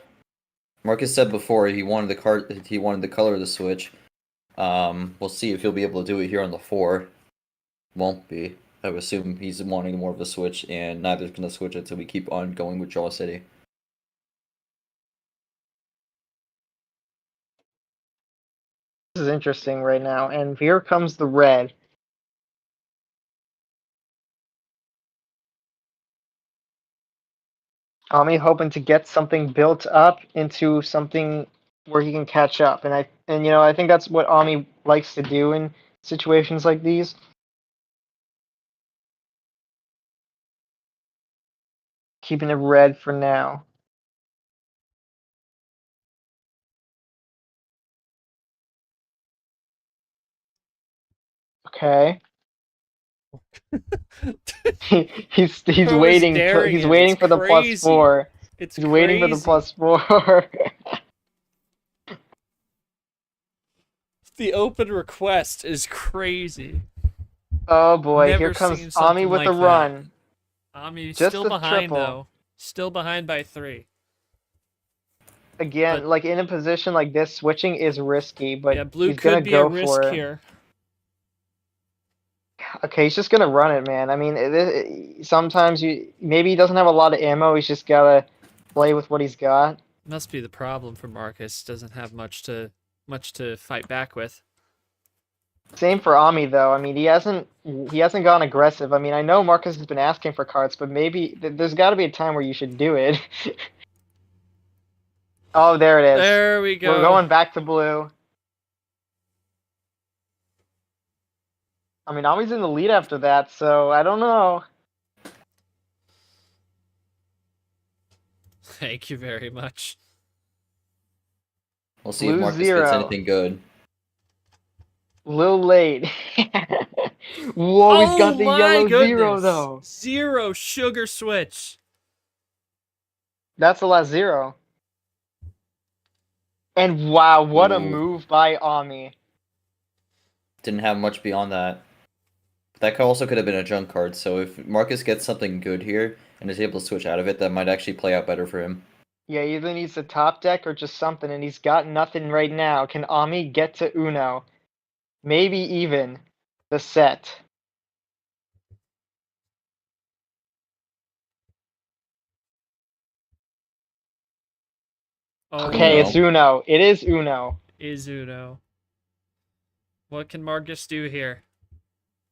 Markus said before he wanted the color of the switch. We'll see if he'll be able to do it here on the 4. Won't be. I would assume he's wanting more of a switch, and neither's gonna switch it, so we keep on going with Draw City. This is interesting right now, and here comes the red. Omii hoping to get something built up into something where he can catch up, and I think that's what Omii likes to do in situations like these. Keeping it red for now. Okay. he's waiting. He's waiting for the +4. He's waiting for the +4. The open request is crazy. Oh boy, Never here comes seen Omii with like a that. run. Omii Just still a behind triple. though. Still behind by 3. Again, But- like in a position like this, switching is risky, but yeah, blue he's gonna could be go a risk for it. here. Okay, he's just gonna run it, man. I mean, sometimes maybe he doesn't have a lot of ammo. He's just gotta play with what he's got. Must be the problem for Markus. Doesn't have much to fight back with. Same for Omii though. I mean, he hasn't gone aggressive. I mean, I know Markus has been asking for cards, but maybe there's got to be a time where you should do it. Oh, there it is. There we go. We're going back to blue. I mean, Omii's in the lead after that, so I don't know. Thank you very much. We'll see Blue if Markus 0. gets anything good. Little late. Whoa, he's got the my yellow 0 goodness. though. 0 sugar switch. That's the last 0. And wow, what a Ooh. move by Omii. Didn't have much beyond that. That also could have been a junk card, so if Markus gets something good here and is able to switch out of it, that might actually play out better for him. Yeah, he either needs a top deck or just something, and he's got nothing right now. Can Omii get to Uno? Maybe even the set. Oh, Okay, Uno. it's Uno. It is Uno. Is Uno. What can Markus do here?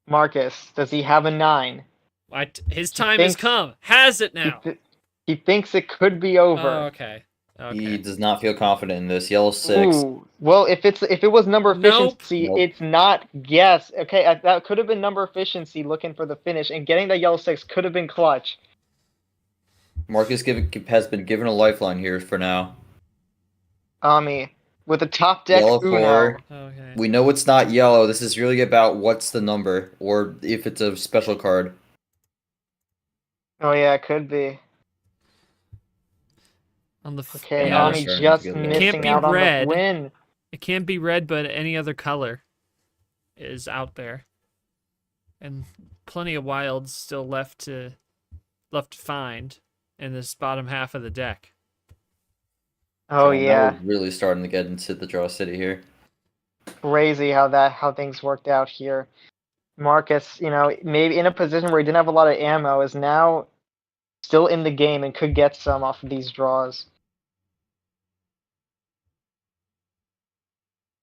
Markus, does he have a 9? His time has come. Has it now? He thinks it could be over. Oh, okay. He does not feel confident in this. Yellow 6. Ooh. Well, if it was number efficiency, Nope. it's not. Yes. Okay, that could have been number efficiency looking for the finish, and getting that yellow 6 could have been clutch. Markus has been given a lifeline here for now. Omii with a top deck Yellow Uno. 4. Okay. We know it's not yellow. This is really about what's the number, or if it's a special card. Oh yeah, it could be. On the Okay, Yeah, Omii sure. just It can't missing be out on red. the win. It can't be red, but any other color is out there, and plenty of wilds still left to find in this bottom half of the deck. Oh So now yeah. we're really starting to get into the Draw City here. Crazy how things worked out here. Markus, maybe in a position where he didn't have a lot of ammo, is now still in the game and could get some off of these draws.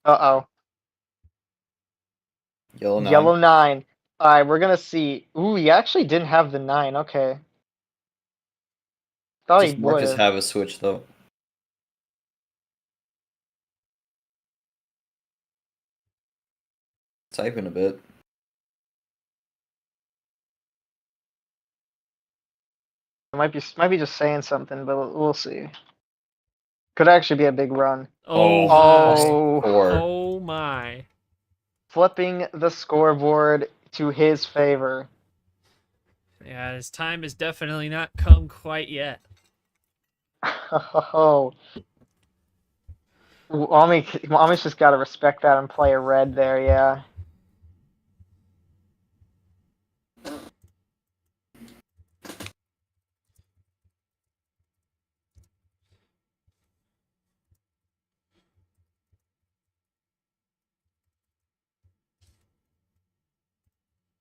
Uh-oh. Yellow 9. Yellow 9. Alright, we're gonna see. Ooh, he actually didn't have the 9. Okay. Thought Just he Markus would. have a switch though. Typing a bit. Might be just saying something, but we'll see. Could actually be a big run. Oh, Oh. Oh my. Flipping the scoreboard to his favor. Yeah, his time has definitely not come quite yet. Oh. Omii's just gotta respect that and play a red there, yeah.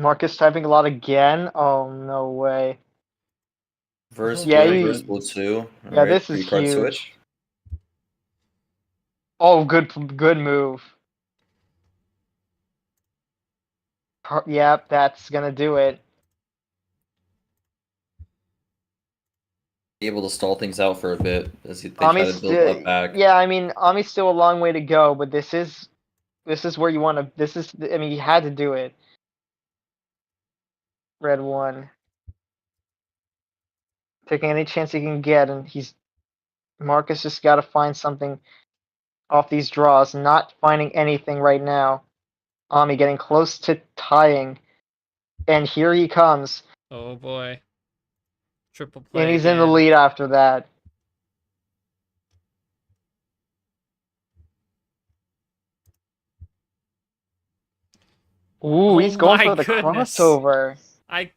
Markus typing a lot again? Oh, no way. Verse Yeah, blue, verse blue 2. Yeah, Alright, this is 3-card huge. switch. Oh, good move. Yep, that's gonna do it. Be able to stall things out for a bit as they try to build up back. Yeah, I mean, Omii's still a long way to go, but this is where you want to. I mean, he had to do it. Red 1. Taking any chance he can get, and Markus just got to find something off these draws. Not finding anything right now. Omii getting close to tying, and here he comes. Oh boy. Triple play. And he's in the lead after that. Ooh, he's going for the crossover.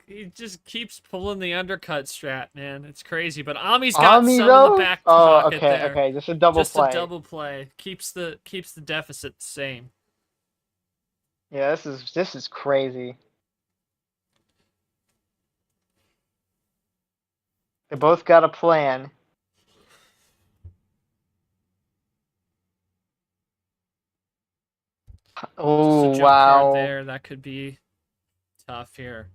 He just keeps pulling the undercut strat, man. It's crazy. But Omii's got some in the back pocket there. Okay. Just a double play. Just a double play. Keeps the deficit the same. Yeah, this is crazy. They both got a plan. Oh, wow. There, that could be tough here.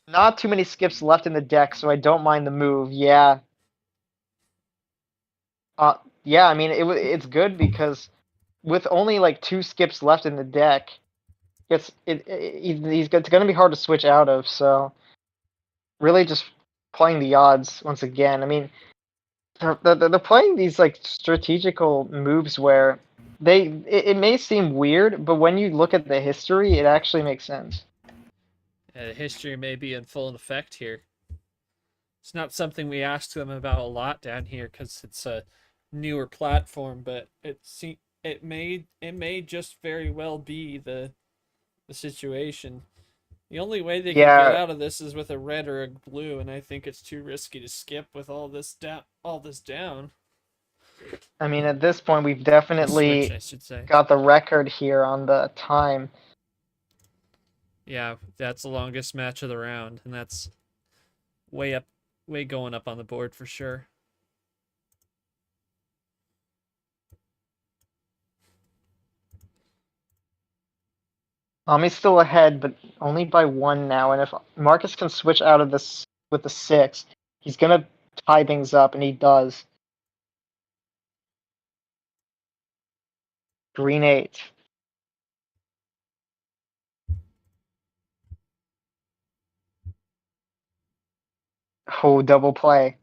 Not too many skips left in the deck, so I don't mind the move. Yeah. Yeah, I mean, it's good because with only like 2 skips left in the deck, it's going to be hard to switch out of, so really just playing the odds once again. I mean, they're playing these like strategical moves where it may seem weird, but when you look at the history, it actually makes sense. History may be in full effect here. It's not something we ask them about a lot down here because it's a newer platform, but it may just very well be the situation. The only way they can get out of this is with a red or a blue, and I think it's too risky to skip with all this down. I mean, at this point, we've definitely got the record here on the time. Yeah, that's the longest match of the round, and that's way going up on the board for sure. Omii's still ahead, but only by 1 now, and if Markus can switch out of this with the 6, he's gonna tie things up, and he does. Green 8. Oh, double play.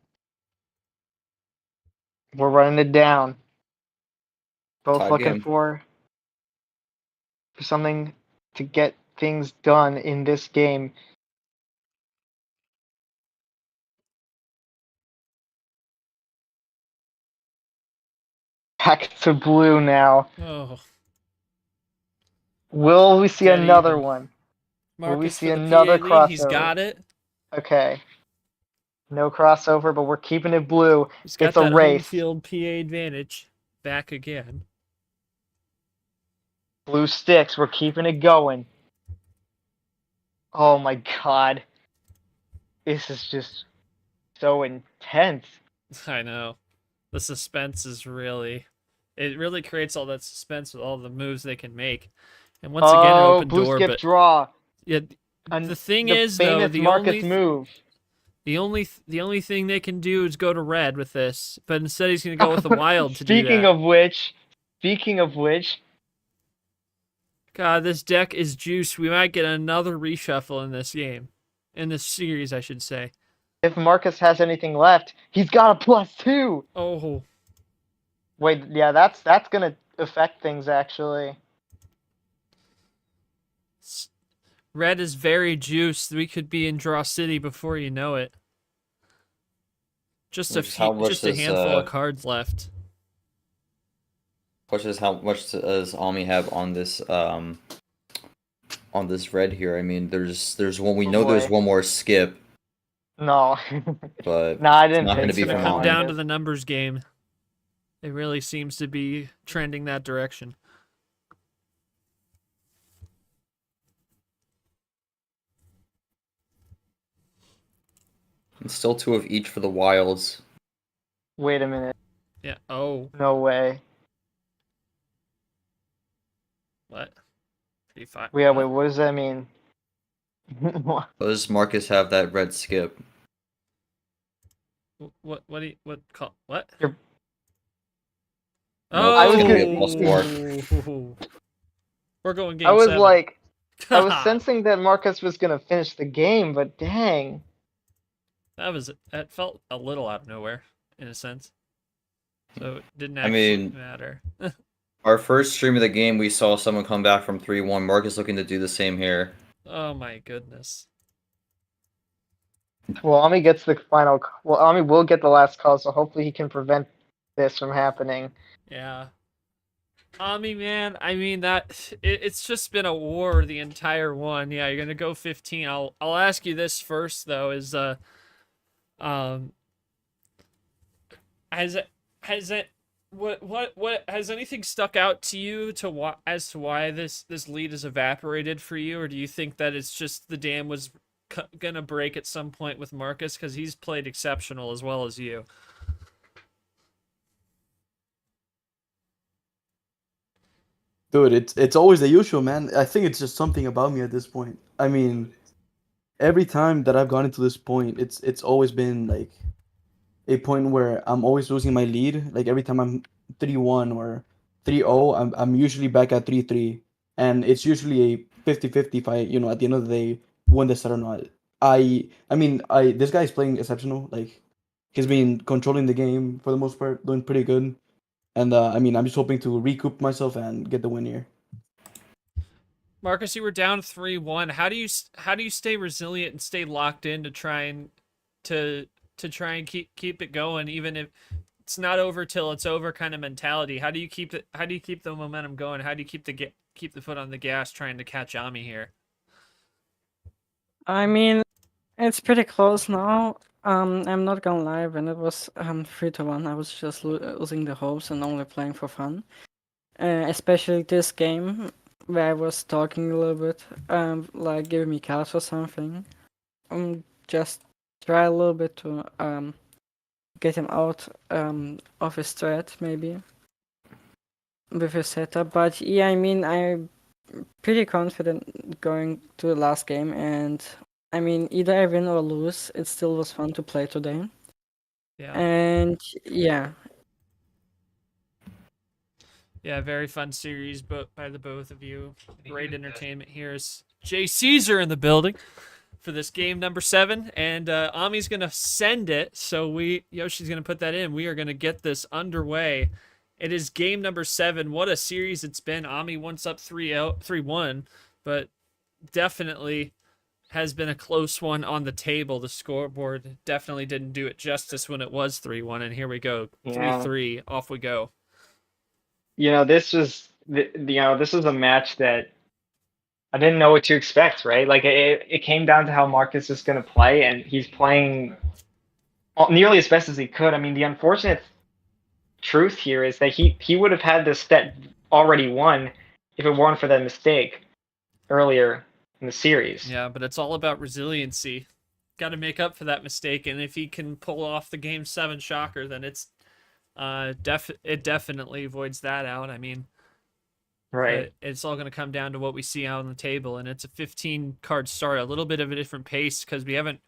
We're running it down. Both looking for something to get things done in this game. Back to blue now. Oh. Will we see another one? Will we see another crossover? He's got it. Okay. No crossover, but we're keeping it blue. He's got it's a race. Home field PA advantage back again. Blue sticks. We're keeping it going. Oh my god. This is just so intense. I know. The suspense is really... It really creates all that suspense with all the moves they can make. And once again, an open blue door, skip but... draw. Yeah, the thing is, though, the Markus move. The only thing they can do is go to red with this, but instead he's going to go with the wild to do that. Speaking of which, God, this deck is juice. We might get another reshuffle in this game, in this series, I should say. If Markus has anything left, he's got a +2. Oh, wait, yeah, that's going to affect things actually. red is very juiced. We could be in Draw City before you know it. Just a handful of cards left. Question is, how much does Omii have on this red here? I mean, there's one, we know there's one more skip. No. But no, I didn't it's not think going to be It's from come Omii. down to the numbers game. It really seems to be trending that direction. And still 2 of each for the wilds. Wait a minute. Yeah. Oh. No way. What? 35. Yeah, wait, what does that mean? Does Markus have that red skip? What do you, what? You're... Oh, I was gonna... We're going game I was 7. like, I was sensing that Markus was gonna finish the game, but dang. That felt a little out of nowhere, in a sense. So it didn't actually matter. Our first stream of the game, we saw someone come back from 3-1. Markus looking to do the same here. Oh my goodness. Well, Omii gets the final. Well, Omii will get the last call, so hopefully he can prevent this from happening. Yeah. Omii, man, I mean it's just been a war the entire one. Yeah, you're gonna go 15. I'll ask you this first though: is what has anything stuck out to you as to why this lead is evaporated for you, or do you think that it's just the dam was gonna break at some point with Markus, because he's played exceptional as well as you? Dude, it's always the usual, man. I think it's just something about me at this point. I mean, every time that I've gotten to this point, it's always been like a point where I'm always losing my lead. Like every time I'm 3-1 or 3-0, I'm usually back at 3-3, and it's usually a 50-50 if I, at the end of the day, win the set or not. This guy is playing exceptional. Like, he's been controlling the game for the most part, doing pretty good. And I'm just hoping to recoup myself and get the win here. Markus, you were down 3-1. How do you stay resilient and stay locked in to try and keep it going, even if it's not over till it's over kind of mentality? How do you keep the momentum going? How do you keep the foot on the gas trying to catch Omii here? I mean, it's pretty close now. I'm not gonna lie, when it was 3-1, I was just losing the hopes and only playing for fun. Especially this game, where I was talking a little bit, like giving me cards or something. Just try a little bit to get him out of his threat, maybe, with his setup. But yeah, I mean, I'm pretty confident going to the last game, and I mean, either I win or lose, it still was fun to play today. Yeah. And yeah. Yeah, very fun series, by the both of you. Great entertainment here. Is Jay Caesar in the building for this game number 7, and Omii's gonna send it. So Yoshi's gonna put that in. We are gonna get this underway. It is game number 7. What a series it's been. Omii once up 3-1, but definitely has been a close one on the table. The scoreboard definitely didn't do it justice when it was 3-1, and here we go, 3-3. Off we go. This was a match that I didn't know what to expect, right? Like it came down to how Markus is going to play, and he's playing nearly as best as he could. I mean, the unfortunate truth here is that he would have had this set already won if it weren't for that mistake earlier in the series. Yeah, but it's all about resiliency. Got to make up for that mistake, and if he can pull off the Game 7 shocker, then it definitely avoids that out. I mean, right. It's all going to come down to what we see out on the table, and it's a 15-card start, a little bit of a different pace because we haven't.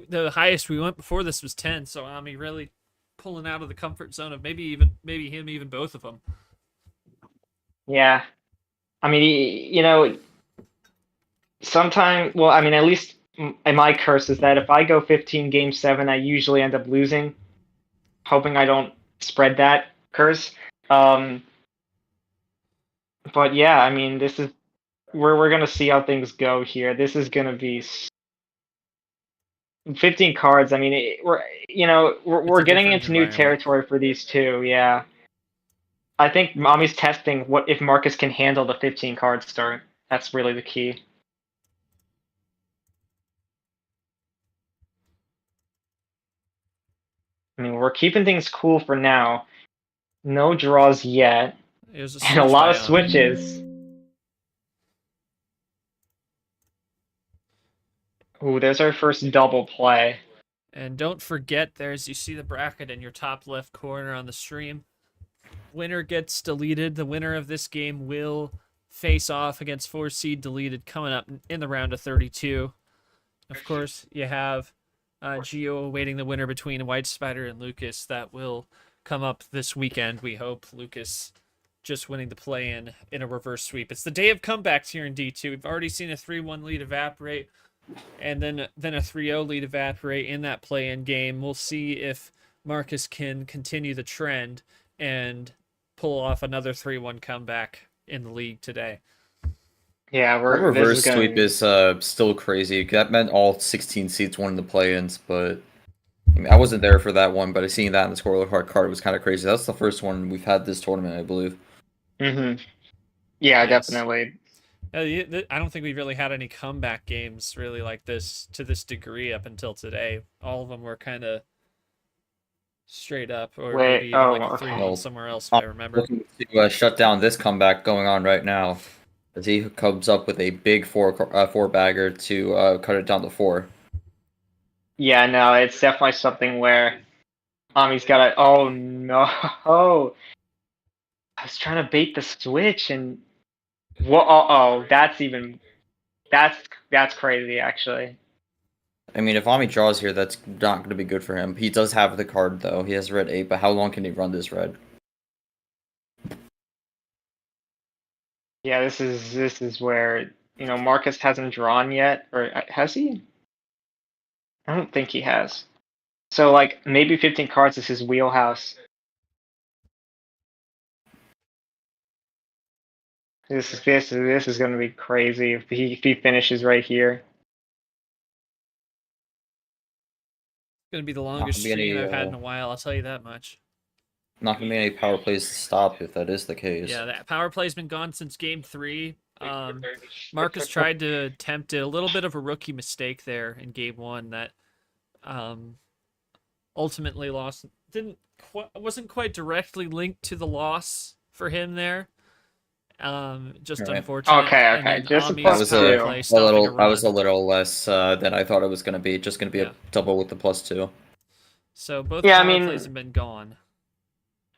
The highest we went before this was 10, so Omii really pulling out of the comfort zone of maybe him, even both of them. Yeah, I mean, sometimes. Well, I mean, at least in my curse is that if I go 15 Game 7, I usually end up losing. Hoping I don't spread that curse. But yeah, I mean, this is we're gonna see how things go here. This is gonna be 15 cards. I mean, we're getting into new territory for these two. Yeah, I think Omii's testing what if Markus can handle the 15 card start. That's really the key. I mean, we're keeping things cool for now. No draws yet, and a lot of switches. Ooh, there's our first double play. And don't forget, you see the bracket in your top left corner on the stream. Winner gets deleted. The winner of this game will face off against 4 seed deleted coming up in the round of 32. Of course, you have Geo awaiting the winner between White Spider and Lucas. That will come up this weekend, we hope. Lucas just winning the play-in in a reverse sweep. It's the day of comebacks here in D2. We've already seen a 3-1 lead evaporate, and then a 3-0 lead evaporate in that play-in game. We'll see if Markus can continue the trend and pull off another 3-1 comeback in the league today. Yeah, the reverse sweep is still crazy. That meant all 16 seeds won the play-ins, but I mean, I wasn't there for that one, but seeing that in the scorecard card was kind of crazy. That's the first one we've had this tournament, I believe. Mm-hmm. Yeah, yes. Definitely. I don't think we've really had any comeback games really like this to this degree up until today. All of them were kind of straight up, or maybe even like a 3-1 somewhere else, if I remember. Looking to shut down this comeback going on right now, as he comes up with a big four bagger to cut it down to 4. Yeah, no, it's definitely something where Omii's got to. Oh no! I was trying to bait the switch, and that's crazy actually. I mean, if Omii draws here, that's not going to be good for him. He does have the card though. He has red 8, but how long can he run this red? Yeah, this is where Markus hasn't drawn yet, or has he? I don't think he has. So like maybe 15 cards is his wheelhouse. This is going to be crazy if he finishes right here. It's going to be the longest stream I've had in a while, I'll tell you that much. Not going to be any power plays to stop if that is the case. Yeah, that power play's been gone since Game 3. Markus tried to attempt a little bit of a rookie mistake there in Game 1 that ultimately lost. Wasn't quite directly linked to the loss for him there. Just unfortunate. Okay. Just I was a little less than I thought it was going to be. Just going to be a double with the +2. So both power plays have been gone.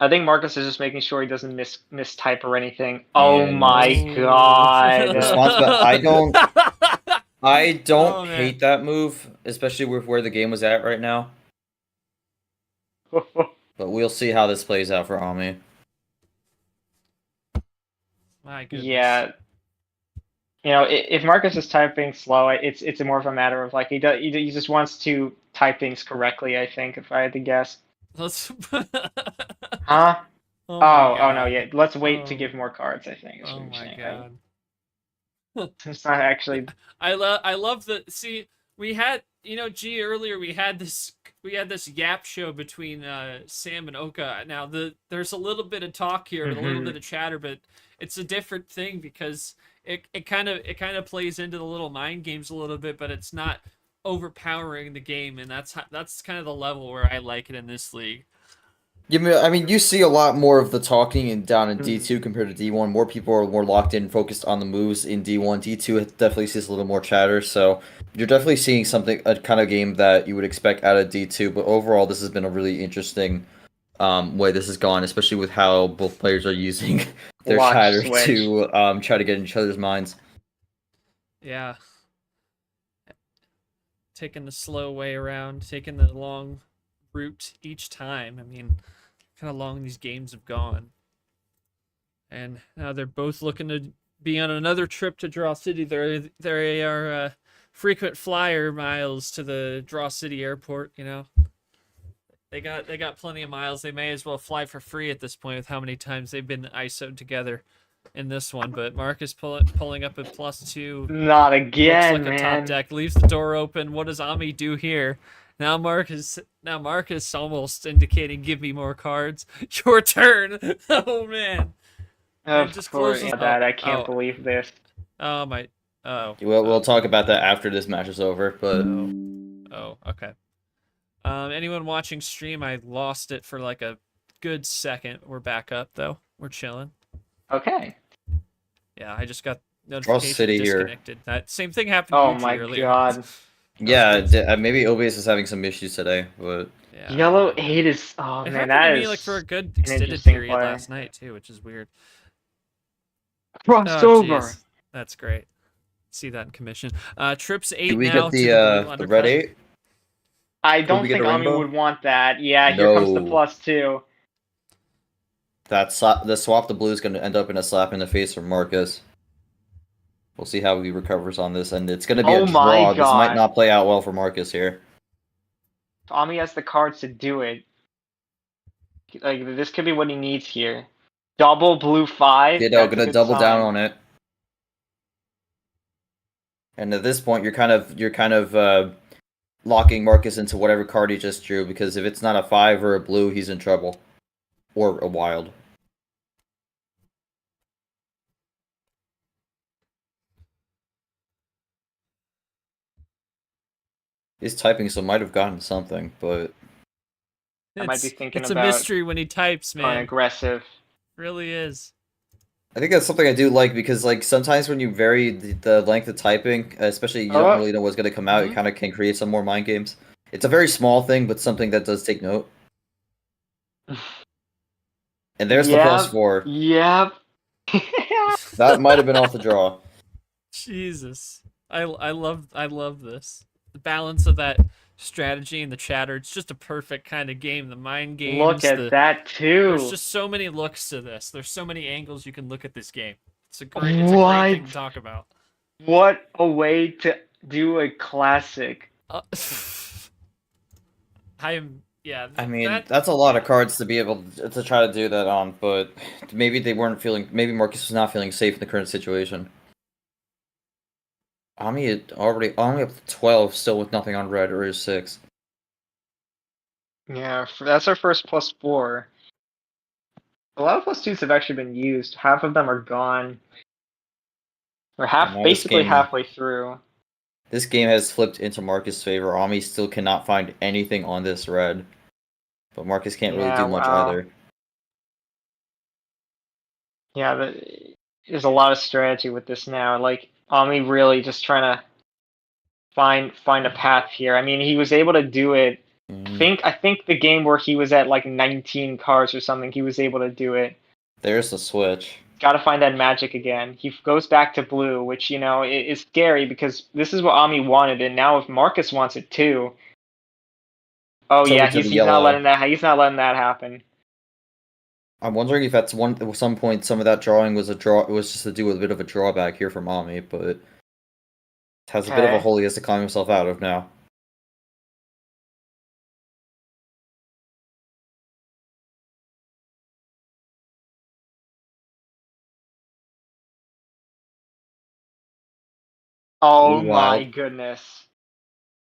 I think Markus is just making sure he doesn't mistype or anything. Oh my god! I don't hate that move, especially with where the game was at right now. But we'll see how this plays out for Omii. My goodness. Yeah. If Markus is typing slow, it's more of a matter of like he just wants to type things correctly. I think, if I had to guess. Huh? Oh no, yeah. Let's wait to give more cards. I think. Oh my god. It's not actually. I love the we had earlier we had this yap show between Sam and Oka. Now there's a little bit of talk here and a little bit of chatter, but it's a different thing because it kind of plays into the little mind games a little bit, but it's not overpowering the game, and that's kind of the level where I like it in this league. I mean, you see a lot more of the talking down in D2 compared to D1. More people are more locked in, focused on the moves in D1. D2 definitely sees a little more chatter, so you're definitely seeing a kind of game that you would expect out of D2. But overall, this has been a really interesting way this has gone, especially with how both players are using their Watch chatter switch. to try to get in each other's minds. Yeah. Taking the slow way around, taking the long route each time. I mean, kind of long these games have gone. And now they're both looking to be on another trip to Draw City. They are frequent flyer miles to the Draw City airport, you know. They got plenty of miles. They may as well fly for free at this point with how many times they've been ISO'd together in this one. But Markus pulling up a +2. Not again, looks like man. a top deck, leaves the door open. What does Omii do here? Now Markus almost indicating, give me more cards. Your turn. Oh man. Of just course, closes- I can't believe this. Oh my. Oh. We'll talk about that after this match is over, but Oh. Okay. Anyone watching stream? I lost it for like a good second. We're back up though. We're chilling. Okay. Yeah, I just got Draw notification City disconnected. That same thing happened. Oh to my earlier. god. yeah, maybe OBS is having some issues today, but Yeah, Yellow 8 is. Oh it man, happened that to is. me like for a good extended interesting period play. last night too, which is weird. Crossover. Jeez. That's great. See that in commission. Trips 8 do we now get the to the blue the undercut. red 8? I don't we get think a Omii rainbow? would want that. Yeah, here comes the No. +2. The swap the blue is going to end up in a slap in the face from Markus. We'll see how he recovers on this, and it's going to be Oh a my draw. This might God. not play out well for Markus here. Omii has the cards to do it. Like, this could be what he needs here. Double blue 5. Kiddo That's a going to good double down sign. on it. And at this point, you're kind of locking Markus into whatever card he just drew, because if it's not a 5 or a blue, he's in trouble. Or a wild. He's typing, so might have gotten something, but I might be thinking it's about a mystery when he types, going man. aggressive. Really is. I think that's something I do like, because like sometimes when you vary the length of typing, especially you don't really know what's going to come out, it kind of can create some more mind games. It's a very small thing, but something that does take note. And there's the +4. Yep. That might have been off the draw. Jesus. I love this. The balance of that strategy and the chatter. It's just a perfect kind of game. The mind games. Look at that too. There's just so many looks to this. There's so many angles you can look at this game. It's a great thing to talk about. What a way to do a classic. Yeah. I mean, that's a lot of cards to be able to try to do that on, but maybe maybe Markus was not feeling safe in the current situation. Omii already up to 12, still with nothing on red, or is 6. Yeah, that's our first +4. A lot of +2s have actually been used. Half of them are gone. We're basically halfway through. This game has flipped into Markus' favor. Omii still cannot find anything on this red. But Markus can't really do much either. Yeah, there's a lot of strategy with this now. Like, Omii really just trying to find a path here. I mean, he was able to do it. I think the game where he was at like 19 cards or something, he was able to do it. There's the switch. Got to find that magic again. He goes back to blue, which, you know, is scary because this is what Omii wanted, and now if Markus wants it too. Oh yeah, he's not letting that happen. I'm wondering if at some point some of that drawing was it was just to do with a bit of a drawback here from Omii, but it has a bit of a hole he has to climb himself out of now. Oh my goodness.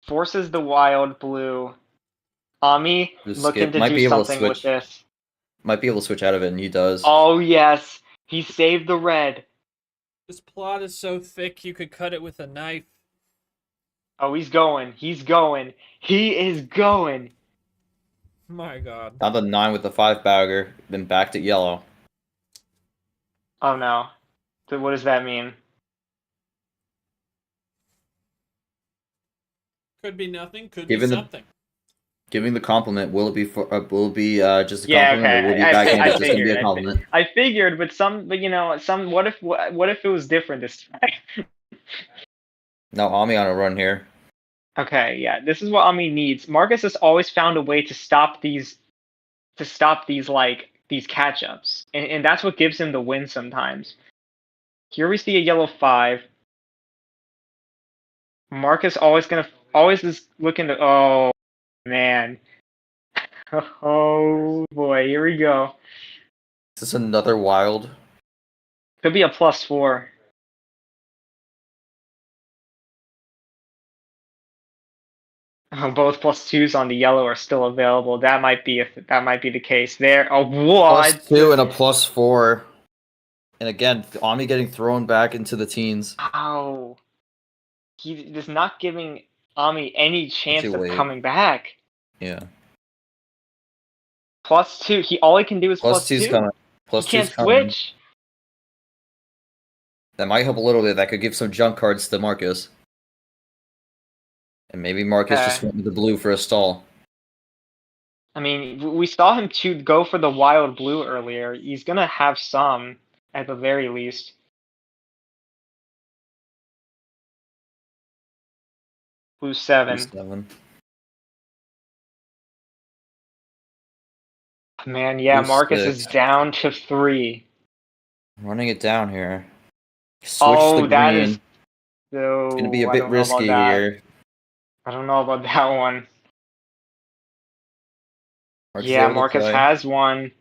Forces the wild blue. Omii looking to do something with this. Might be able to switch out of it, and he does. Oh yes, he saved the red. This plot is so thick you could cut it with a knife. Oh, he's going. He is going. My God. Now the 9 with the 5 bagger, then back to yellow. Oh no. So what does that mean? Could be nothing. Could Given be the- something. Giving the compliment, will it be just a Yeah, compliment, or will it be okay. backhanded I just gonna be a figured. compliment? I figured, but you know, what if it was different this time? No, Omii on a run here. Okay, yeah, this is what Omii needs. Markus has always found a way to stop these like these catch ups, and that's what gives him the win sometimes. Here we see a yellow 5. Markus always is looking to. Oh man. Oh boy, here we go. Is this another wild? Could be a +4. Both +2s on the yellow are still available. That might be the case there. Oh, what? +2 and a +4. And again, Omii getting thrown back into the teens. Ow. He is not giving Omii any chance Too of late. coming back. Yeah. +2. All he can do is +2's +2. coming. He +2's can't coming. switch. That might help a little bit. That could give some junk cards to Markus. And maybe Markus just went with the blue for a stall. I mean, we saw him go for the wild blue earlier. He's gonna have some, at the very least. Blue 7. 7. Man, yeah, Blue Markus 6. is down to 3. Running it down here. Switch Oh, the that green. is so. It's gonna be a I bit don't know about risky that. here. I don't know about that one. Markus Yeah, able to Markus play. has one.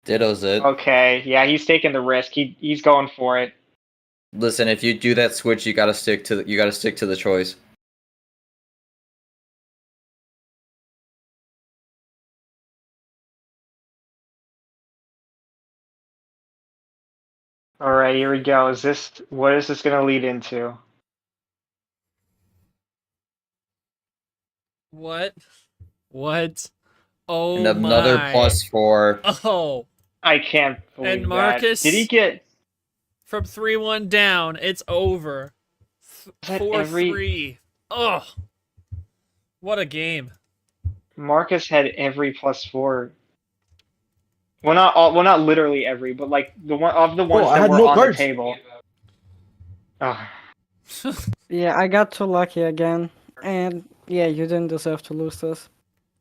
Ditto's it. Okay, yeah, he's taking the risk. He's going for it. Listen, if you do that switch, you gotta stick to the choice. All right, here we go. What is this going to lead into? What? Oh, And another my. +4. Oh. I can't believe And Markus, that. Did he get from 3-1 down? It's over. 4-3. Oh, what a game! Markus had every +4. Well, not all. Well, not literally every, but like the ones I that had were no on cards. the table. Oh. Yeah, I got too lucky again, and yeah, you didn't deserve to lose this.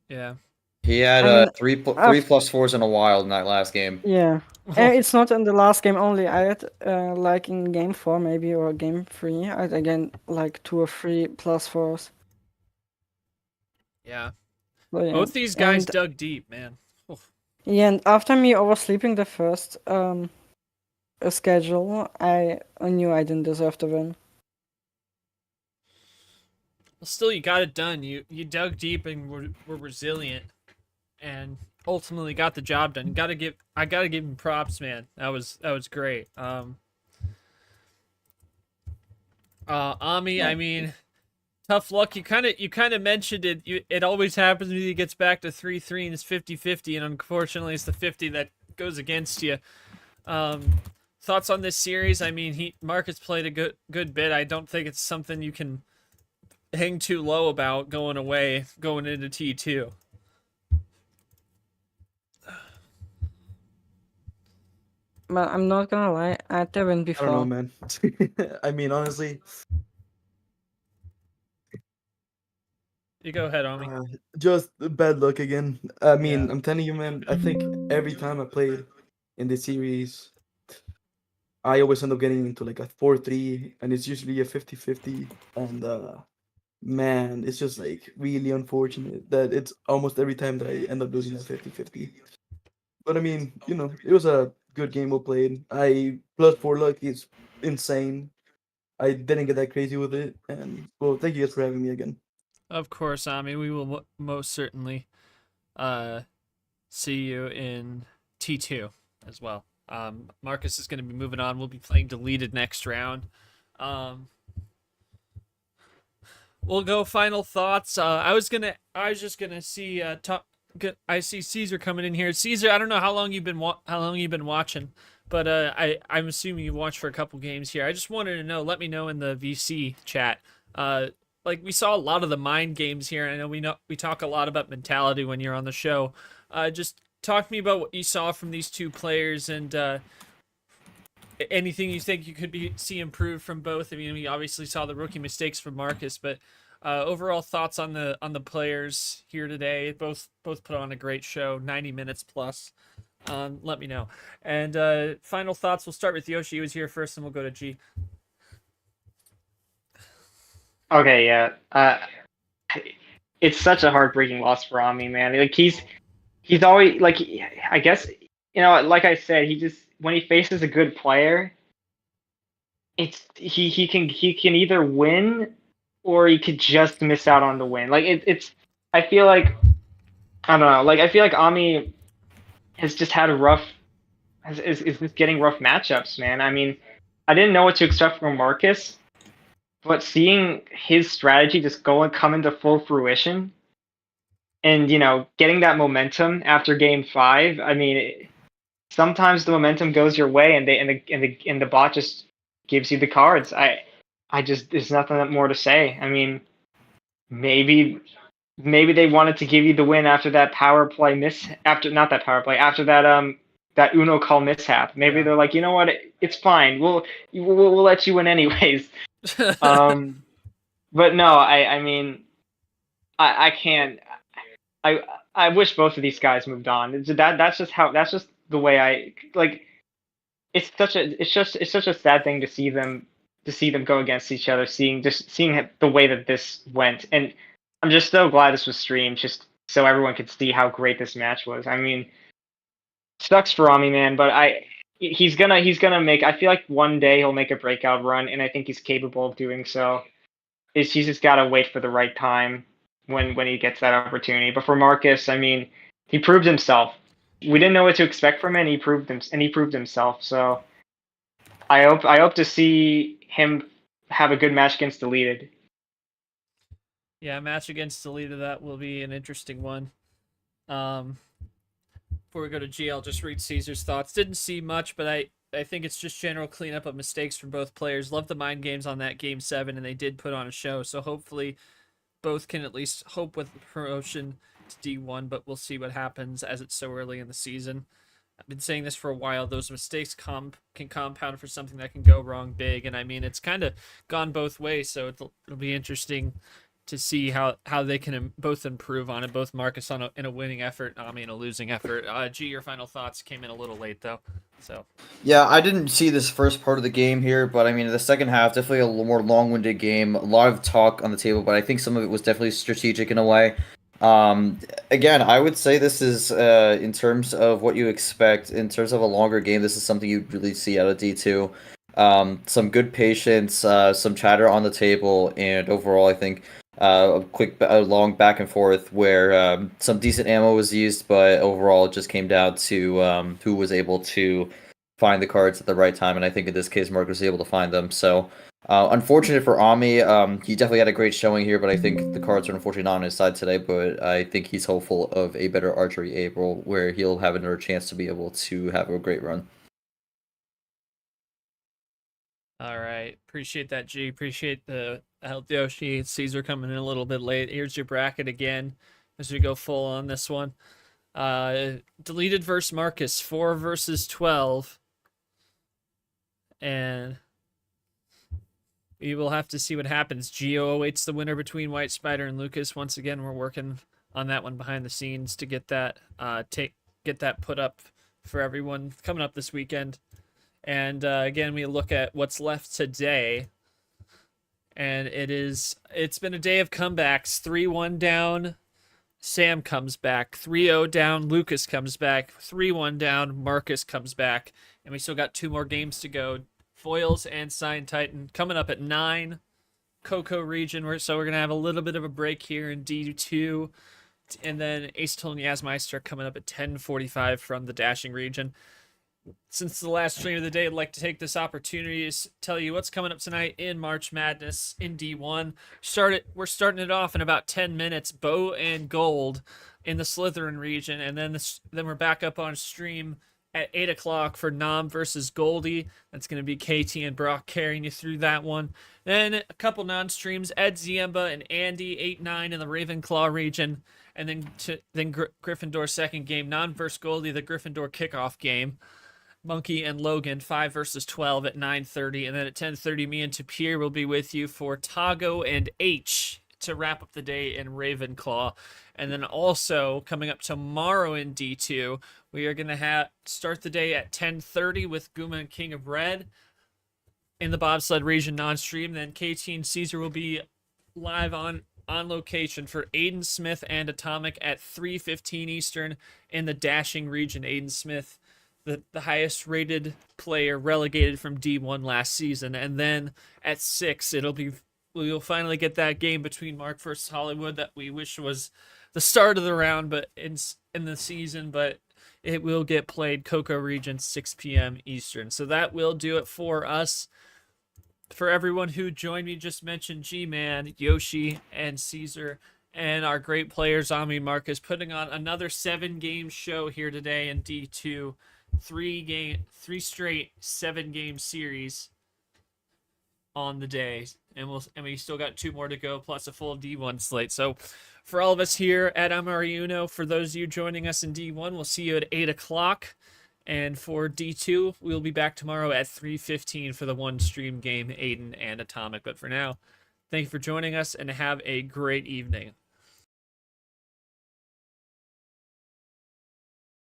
Yeah. He had I mean, three +4s in a wild in that last game. Yeah, and it's not in the last game only. I had like in game 4 maybe or game 3. I had again like 2 or 3 +4s. Yeah. So, yeah. Both these guys And, dug deep, man. yeah, and after me oversleeping the first schedule, I knew I didn't deserve to win. Well, still, you got it done. You dug deep and were resilient, and ultimately got the job done. I gotta give him props, man. That was great. Omii, I mean, tough luck. You kind of mentioned it. It always happens when he gets back to 3-3 and it's 50-50, and unfortunately, it's the 50 that goes against you. Thoughts on this series? I mean, Markus played a good bit. I don't think it's something you can hang too low about going into T2. But I'm not gonna lie, I had to win before. I don't know, man. I mean, honestly, You go ahead, Omii. just bad luck again. I mean, Yeah. I'm telling you, man. I think every time I played in this series, I always end up getting into like a 4-3, and it's usually a 50-50. And man, it's just like really unfortunate that it's almost every time that I end up losing a 50-50. But I mean, you know, it was a good game we played. +4 luck is insane. I didn't get that crazy with it, and well, thank you guys for having me again. Of course, Omii. We will most certainly see you in T2 as well. Markus is going to be moving on. We'll be playing deleted next round. we'll go final thoughts. I was just gonna see I see Caesar coming in here. Caesar, I don't know how long you've been watching, but I'm assuming you've watched for a couple games here. I just wanted to know. Let me know in the VC chat. Like we saw a lot of the mind games here. I know we talk a lot about mentality when you're on the show. Just talk to me about what you saw from these two players and anything you think you could see improved from both. I mean, we obviously saw the rookie mistakes from Markus, but overall thoughts on the players here today. Both put on a great show, 90 minutes plus. Let me know. And final thoughts. We'll start with Yoshi, who was here first, and we'll go to G. Okay, yeah. It's such a heartbreaking loss for Omii, man. Like he's always like, I guess, like I said, he just, when he faces a good player, he can either win or he could just miss out on the win. Like it's I feel like, I don't know, like I feel like Omii has just had is just getting rough matchups, man. I mean, I didn't know what to expect from Markus, but seeing his strategy just come into full fruition, and getting that momentum after game 5. I mean, sometimes the momentum goes your way, and the bot just gives you the cards. I just, there's nothing more to say. I mean, maybe they wanted to give you the win after that power play after that Uno call mishap. Maybe they're like, you know what, it's fine. We'll let you win anyways. But no, I mean, I can't. I wish both of these guys moved on. That's just the way I like. It's such a sad thing to see them go against each other. Seeing the way that this went, and I'm just so glad this was streamed, just so everyone could see how great this match was. I mean, sucks for Omii, man, but he's gonna make. I feel like one day he'll make a breakout run, and I think he's capable of doing so. He's just gotta wait for the right time when he gets that opportunity. But for Markus, I mean, he proved himself. We didn't know what to expect from him, and he proved himself. So I hope to see him have a good match against Deleted. Yeah, match against Deleted, that will be an interesting one. Before we go to G, I'll just read Caesar's thoughts. Didn't see much, but I think it's just general cleanup of mistakes from both players. Love the mind games on that game 7, and they did put on a show. So hopefully both can at least hope with the promotion to D1, but we'll see what happens as it's so early in the season. I've been saying this for a while. Those mistakes can compound for something that can go wrong big, and I mean, it's kind of gone both ways, so it'll be interesting to see how they can both improve on it, both Markus in a winning effort, Omii in a losing effort. G, your final thoughts came in a little late, though. So yeah, I didn't see this first part of the game here, but I mean, the second half, definitely a little more long-winded game, a lot of talk on the table, but I think some of it was definitely strategic in a way. Again, I would say this is, in terms of what you expect, in terms of a longer game, this is something you'd really see out of D2. Some good patience, some chatter on the table, and overall, I think a long back and forth where some decent ammo was used, but overall it just came down to who was able to find the cards at the right time, and I think in this case Markus was able to find them. So unfortunate for Omii. He definitely had a great showing here, but I think the cards are unfortunately not on his side today, but I think he's hopeful of a better archery April where he'll have another chance to be able to have a great run. All right. Appreciate that, G. Appreciate the help, Yoshi. Caesar coming in a little bit late. Here's your bracket again as we go full on this one. Deleted versus Markus, 4 versus 12. And we will have to see what happens. Geo awaits the winner between White Spider and Lucas. Once again, we're working on that one behind the scenes to get that get that put up for everyone coming up this weekend. And again, we look at what's left today, and it's been a day of comebacks. 3-1 down, Sam comes back. 3-0 down, Lucas comes back. 3-1 down, Markus comes back. And we still got 2 more games to go. Foils and Sign Titan coming up at 9. Coco region, so we're going to have a little bit of a break here in D2. And then Ace Toll and Yasmeister coming up at 10:45 from the Dashing region. since the last stream of the day, I'd like to take this opportunity to tell you what's coming up tonight in March Madness in D1. We're starting it off in about 10 minutes. Bow and Gold in the Slytherin region, and then we're back up on stream at 8 o'clock for Nom versus Goldie. That's going to be KT and Brock carrying you through that one. Then a couple non-streams, Ed Ziemba and Andy, 8-9 in the Ravenclaw region. And then Gryffindor second game, Nom versus Goldie, the Gryffindor kickoff game. Monkey and Logan, 5 versus 12 at 9:30. And then at 10:30, me and Tapir will be with you for Tago and H to wrap up the day in Ravenclaw. And then also coming up tomorrow in D2, we are going to start the day at 10:30 with Guma and King of Red in the bobsled region non-stream. Then KT and Caesar will be live on location for Aiden Smith and Atomic at 3:15 Eastern in the dashing region. Aiden Smith, the highest rated player relegated from D1 last season. And then at 6, we'll finally get that game between Mark versus Hollywood that we wish was the start of the round, but in the season, but it will get played Cocoa region 6 p.m. Eastern. So that will do it for us. For everyone who joined me, just mentioned G-Man, Yoshi, and Caesar, and our great players, Omii and Markus, putting on another 7-game show here today in D2. 3 straight 7-game series on the day, and we still got 2 more to go, plus a full D1 slate. So for all of us here at MRE UNO, for those of you joining us in D1, we'll see you at 8 o'clock. And for D2, we'll be back tomorrow at 3:15 for the one stream game, Aiden and Atomic. But for now, thank you for joining us, and have a great evening.